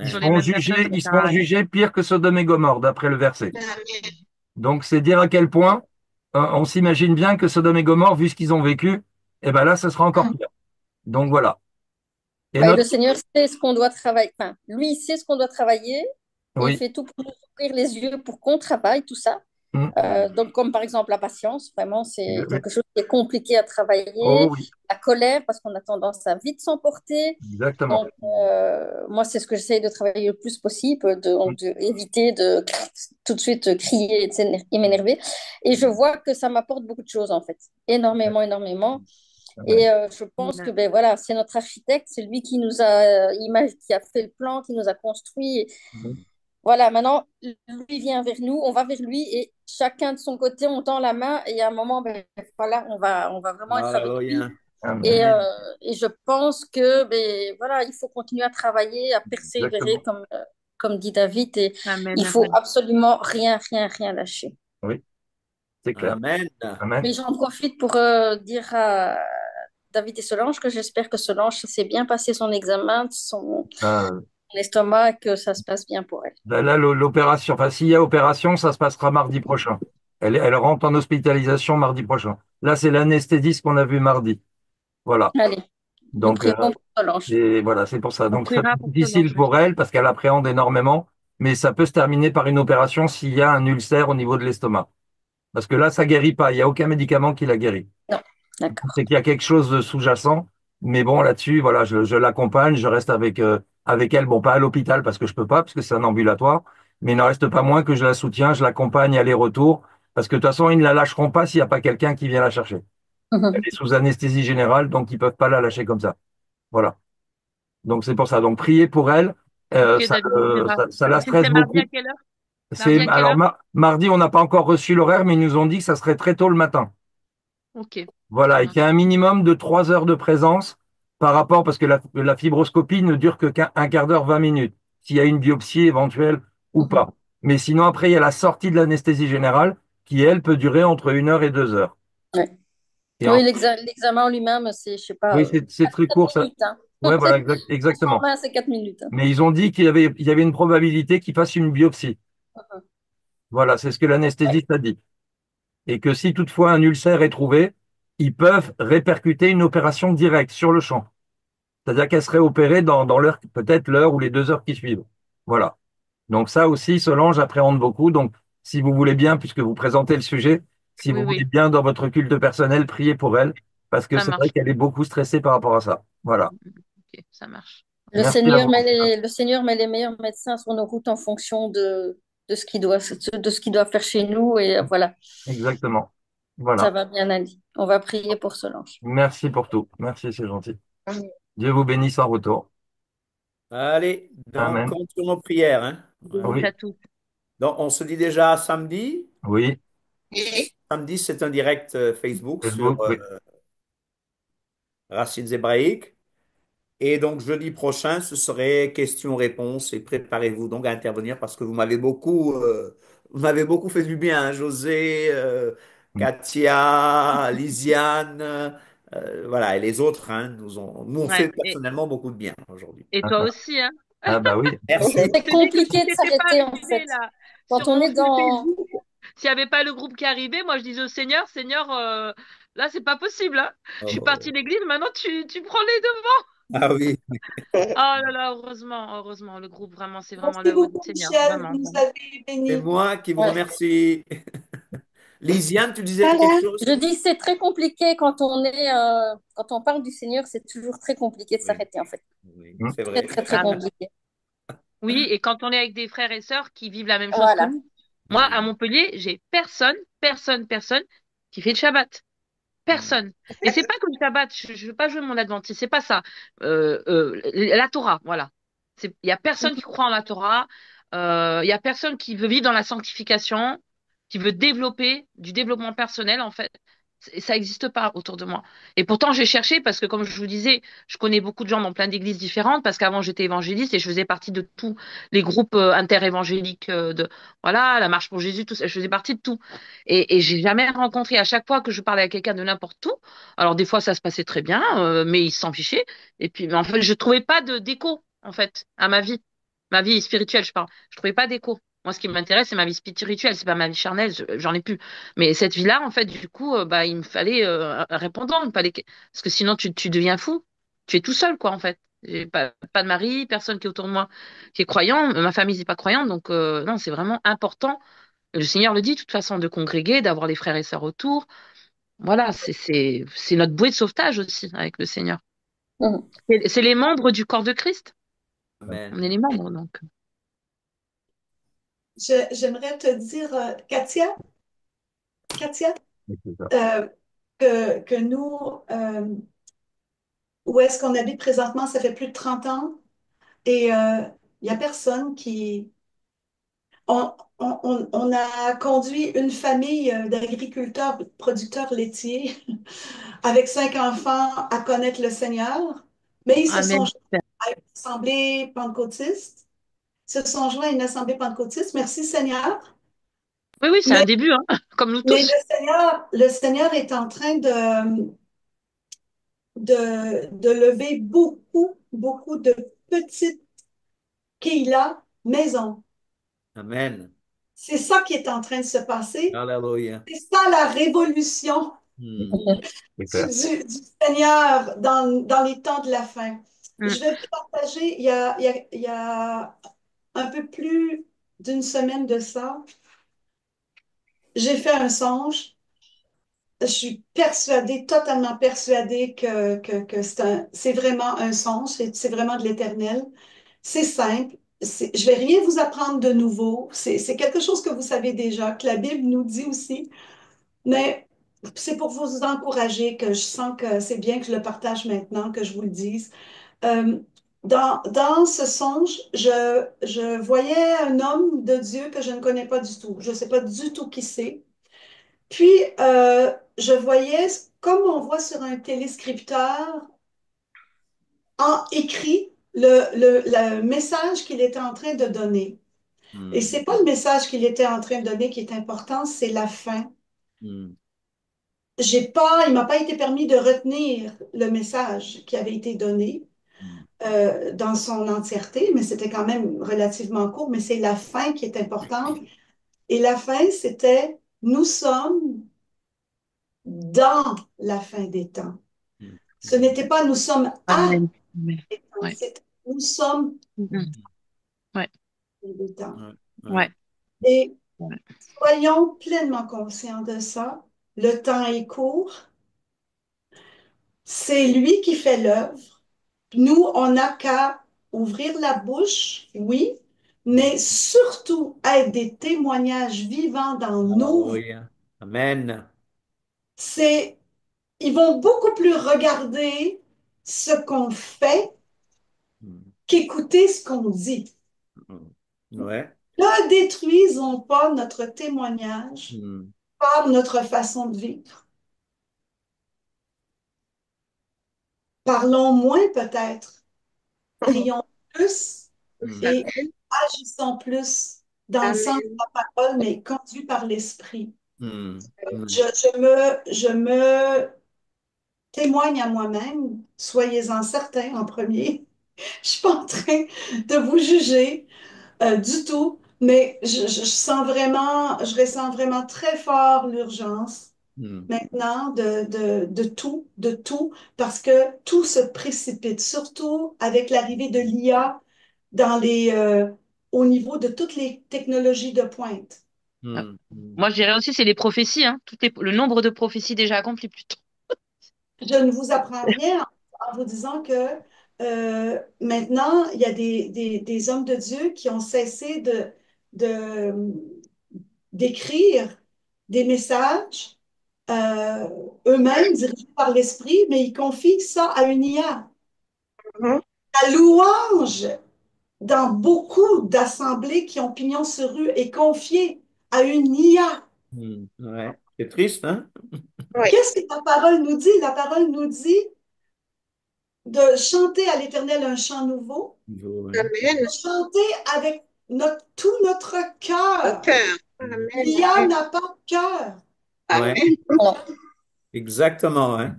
Ils sur les Amen. seront mêmes personnes jugés, qui ils seront s'arrêtent. jugés pire que Sodome et Gomorrhe, d'après le verset. Amen. Donc, c'est dire à quel point on s'imagine bien que Sodome et Gomorrhe, vu ce qu'ils ont vécu, et ben là, ce sera encore pire. Donc voilà. Et Ouais, le notre, Seigneur sait ce qu'on doit travailler. Enfin, lui, il sait ce qu'on doit travailler et il oui. fait tout pour nous ouvrir les yeux pour qu'on travaille tout ça. Mm. Donc, comme par exemple la patience, vraiment, c'est Oui. quelque chose qui est compliqué à travailler. Oh oui, La colère, parce qu'on a tendance à vite s'emporter. exactement. Donc, moi, c'est ce que j'essaye de travailler le plus possible, de éviter de tout de suite crier et m'énerver. Et je vois que ça m'apporte beaucoup de choses, en fait. Énormément, énormément. Et je pense que ben, voilà, c'est notre architecte, c'est lui qui nous a, qui a fait le plan, qui nous a construit. Mhm. Voilà, maintenant, lui vient vers nous, on va vers lui et chacun de son côté, on tend la main et à un moment, ben, voilà, on va vraiment être avec lui. Alléluia. Amen. Et, Amen. et je pense que ben, voilà, il faut continuer à travailler, à persévérer, Exactement. comme dit David, et Amen, il faut amen. absolument rien lâcher. Oui, c'est clair. Amen. Amen. Mais j'en profite pour dire à David et Solange que j'espère que Solange s'est bien passé son examen de son Euh, estomac et que ça se passe bien pour elle. là, l'opération, enfin, s'il y a opération, ça se passera mardi prochain. Elle rentre en hospitalisation mardi prochain. Là, c'est l'anesthésiste qu'on a vu mardi. Voilà. Allez, nous Donc, prions pour Solange. et voilà, c'est pour ça. On Donc, ça va priera être pour difficile Solange. pour elle parce qu'elle appréhende énormément, mais ça peut se terminer par une opération s'il y a un ulcère au niveau de l'estomac. Parce que là, ça guérit pas. Il n'y a aucun médicament qui la guérit. Non, d'accord. C'est qu'il y a quelque chose de sous-jacent. Mais bon, là-dessus, voilà, je l'accompagne, je reste avec elle. Bon, pas à l'hôpital parce que je peux pas, parce que c'est un ambulatoire. Mais il n'en reste pas moins que je la soutiens, je l'accompagne aller-retour. Parce que de toute façon, ils ne la lâcheront pas s'il n'y a pas quelqu'un qui vient la chercher. Elle Mhm. est sous anesthésie générale, donc ils peuvent pas la lâcher comme ça. Voilà. Donc c'est pour ça. Donc priez pour elle. Ok, David, on verra. Ça la C'est stresse mardi beaucoup. à quelle heure? C'est Mardi à quelle alors heure? mardi, on n'a pas encore reçu l'horaire, mais ils nous ont dit que ça serait très tôt le matin. Ok, ça Voilà, et qu'il y a marche. un minimum de 3 heures de présence par rapport, parce que la fibroscopie ne dure qu'un quart d'heure, 20 minutes, s'il y a une biopsie éventuelle ou Mhm. pas. Mais sinon, après, il y a la sortie de l'anesthésie générale qui, elle, peut durer entre 1 heure et 2 heures. Ouais. Et Oui, en- l'examen en lui-même, c'est, je sais pas, oui, c'est très 4 court, ça. minutes, hein. Ouais, voilà, exactement. 120, c'est 4 minutes, hein. Mais ils ont dit qu'il y avait une probabilité qu'ils fassent une biopsie. Mhm. Voilà, c'est ce que l'anesthésiste a dit. Et que si toutefois un ulcère est trouvé, ils peuvent répercuter une opération directe sur le champ. C'est-à-dire qu'elle serait opérée dans l'heure, peut-être l'heure ou les 2 heures qui suivent. Voilà. Donc ça aussi, Solange appréhende beaucoup. Donc, si vous voulez bien, puisque vous présentez le sujet, si Oui, vous voulez oui, bien dans votre culte personnel, priez pour elle, parce que ça c'est vrai marche. qu'elle est beaucoup stressée par rapport à ça. Voilà. Ok, ça marche. Merci à vous. Le Seigneur met les meilleurs médecins sur nos routes en fonction de de ce qu'il doit faire chez nous. Et voilà, Exactement. ça Voilà. va bien aller. On va prier pour Solange. Merci pour tout. Merci, c'est gentil. Dieu vous bénisse en retour. Allez, donc Amen. compte sur nos prières, hein. Bisous Voilà. Oui, à tous. Donc, on se dit déjà samedi. oui. Samedi, c'est un direct Facebook sur Facebook, oui. Racines hébraïques. Et donc, jeudi prochain, ce serait questions-réponses et préparez-vous donc à intervenir parce que vous m'avez beaucoup fait du bien, hein, José, Katia, Lisiane, voilà, et les autres, hein, nous ont fait Ouais. personnellement beaucoup de bien aujourd'hui. Et toi aussi, hein? Ah bah oui. Merci. C'est Je te dis que si compliqué de t'étais pas s'arrêter en arrivé fait. là Quand sur on mon est fil dans... Facebook, s'il n'y avait pas le groupe qui arrivait, moi je disais au Seigneur, Seigneur, là c'est pas possible, hein. Je suis partie Oh. de l'église, maintenant tu prends les devants. Ah oui. Oh là là, heureusement, heureusement, le groupe, vraiment, c'est vraiment Merci l'œuvre du beaucoup, Seigneur, Michel. vraiment, Vous nous vraiment. avez C'est bénis. moi qui vous Ouais. remercie. Lisiane, tu disais quelque Voilà. chose? Je dis c'est très compliqué quand on parle du Seigneur, c'est toujours très compliqué de Oui, s'arrêter en fait. oui, Mm. c'est Très vrai. très très Ah, compliqué. oui, et quand on est avec des frères et sœurs qui vivent la même chose que Voilà. nous. Moi, à Hmm. Montpellier, j'ai personne qui fait le Shabbat. Hmm. Personne. Et c'est pas comme le Shabbat, je veux pas jouer mon adventiste, c'est pas ça. La Torah, voilà. Il y a personne qui croit en la Torah, il y a personne qui veut vivre dans la sanctification, qui veut développer du développement personnel, en fait. Ça n'existe pas autour de moi. Et pourtant, j'ai cherché parce que, comme je vous disais, je connais beaucoup de gens dans plein d'églises différentes parce qu'avant, j'étais évangéliste et je faisais partie de tous les groupes interévangéliques voilà, la Marche pour Jésus, tout ça. Je faisais partie de tout. Et j'ai jamais rencontré, à chaque fois que je parlais à quelqu'un de n'importe où, alors des fois ça se passait très bien, mais ils s'en fichaient. Et puis, mais en fait, je trouvais pas de d'écho, en fait, à ma vie spirituelle, je parle. Je trouvais pas d'écho. Moi, ce qui m'intéresse, c'est ma vie spirituelle, c'est pas ma vie charnelle, j'en ai plus. Mais cette vie-là, en fait, du coup, bah, il me fallait un répondant, parce que sinon tu deviens fou. Tu es tout seul, quoi, en fait. J'ai pas de mari, personne qui est autour de moi qui est croyant, ma famille n'est pas croyante, donc non, c'est vraiment important. Le Seigneur le dit, de toute façon, de congréger, d'avoir les frères et sœurs autour. Voilà, c'est notre bouée de sauvetage aussi avec le Seigneur. Mhm. C'est les membres du corps de Christ. On Amen. est les membres, donc. J'aimerais te dire, Katia, C'est ça. euh, que nous, où est-ce qu'on habite présentement, ça fait plus de 30 ans et il n'y a personne qui... On a conduit une famille d'agriculteurs, producteurs laitiers avec 5 enfants à connaître le Seigneur, mais ils se sont Amen. joints à une assemblée pentecôtiste. Ils se sont joints à une assemblée pentecôtiste. Merci Seigneur. Oui, oui, c'est un Mais, début, hein, comme nous mais tous. Le Seigneur est en train de lever beaucoup de petites Keila maisons. Amen. C'est ça qui est en train de se passer. Alléluia. C'est ça la révolution Hmm. C'est du, clair. du Seigneur dans les temps de la fin. Mm. Je vais vous partager, il y a un peu plus d'une semaine de ça, j'ai fait un songe. Je suis persuadée, totalement persuadée que c'est vraiment un songe, c'est vraiment de l'éternel. C'est simple. Je vais rien vous apprendre de nouveau. C'est quelque chose que vous savez déjà, que la Bible nous dit aussi. Mais c'est pour vous encourager que je sens que c'est bien que je le partage maintenant, que je vous le dise. Euh, dans ce songe, je voyais un homme de Dieu que je ne connais pas du tout. Je ne sais pas du tout qui c'est. Puis, je voyais, comme on voit sur un téléscripteur, en écrit le message qu'il était en train de donner. Et Hmm. c'est pas le message qu'il était en train de donner qui est important, c'est la fin. Hmm. Il m'a pas été permis de retenir le message qui avait été donné Hmm. dans son entièreté, mais c'était quand même relativement court, mais c'est la fin qui est importante. Et la fin, c'était nous sommes dans la fin des temps. Hmm. Ce n'était pas nous sommes à Amen. Amen. des temps, Ouais. c'était nous sommes Mhm. Ouais. dans des temps. Ouais. Ouais. Ouais. Et Ouais. soyons pleinement conscients de ça. Le temps est court. C'est lui qui fait l'œuvre. Nous, on n'a qu'à ouvrir la bouche, oui, mais surtout être des témoignages vivants dans nos vies. Alléluia. Amen. C'est, ils vont beaucoup plus regarder ce qu'on fait Hmm. qu'écouter ce qu'on dit. Hmm. Ouais. Ne détruisons pas notre témoignage Hmm. par notre façon de vivre. Parlons moins peut-être, prions plus Hmm. et agissons plus dans le sens de Amen. la parole, mais conduit par l'esprit. Hmm. Hmm. Je me témoigne à moi-même, soyez-en certains en premier. Je suis pas en train de vous juger du tout, mais je ressens vraiment très fort l'urgence Hmm. maintenant de tout, parce que tout se précipite, surtout avec l'arrivée de l'IA au niveau de toutes les technologies de pointe. Ouais. Hmm. Hmm. Moi, je dirais aussi, c'est les prophéties, hein. Le nombre de prophéties déjà accomplies plutôt. Je ne vous apprends rien en vous disant que maintenant, il y a des hommes de Dieu qui ont cessé de- d'écrire des messages euh, eux-mêmes dirigés par l'esprit, mais ils confient ça à une IA. Mhm. La louange dans beaucoup d'assemblées qui ont pignon sur rue est confiée à une IA. Hmm. Ouais. C'est triste, hein? Oui. Qu'est-ce que la parole nous dit? La parole nous dit de chanter à l'Éternel un chant nouveau, Ouais. de Amen. chanter avec tout notre Le cœur. cœur. Hmm. Amen. L'IA Amen. n'a pas de cœur. Ouais. Amen. Non. Exactement, hein?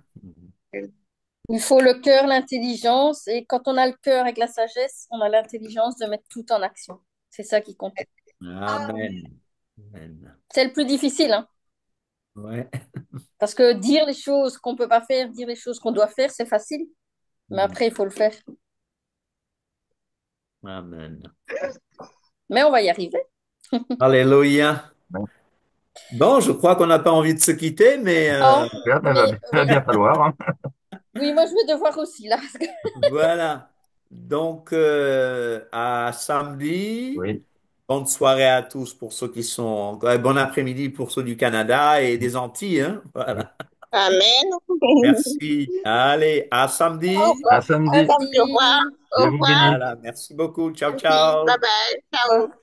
Il faut le cœur, l'intelligence, et quand on a le cœur avec la sagesse, on a l'intelligence de mettre tout en action. C'est ça qui compte. Amen. Amen. Amen. C'est le plus difficile, hein, Ouais. parce que dire les choses qu'on peut pas faire, dire les choses qu'on doit faire, c'est facile, mais Hmm. après, il faut le faire. Amen. Mais on va y arriver. Alléluia. Bon, je crois qu'on n'a pas envie de se quitter, mais Non, Super, ben, mais va bien falloir, hein. oui, moi je vais devoir aussi là. voilà. Donc, à samedi. Oui. Bonne soirée à tous pour ceux qui sont. Bon après-midi pour ceux du Canada et des Antilles, hein. Voilà. Amen. Merci. Allez, à Au samedi. À revoir. À samedi. samedi. Au revoir. Au Soyez-vous bénis. revoir. Voilà. Merci beaucoup. Ciao, Merci. Bye ciao. bye. Ciao.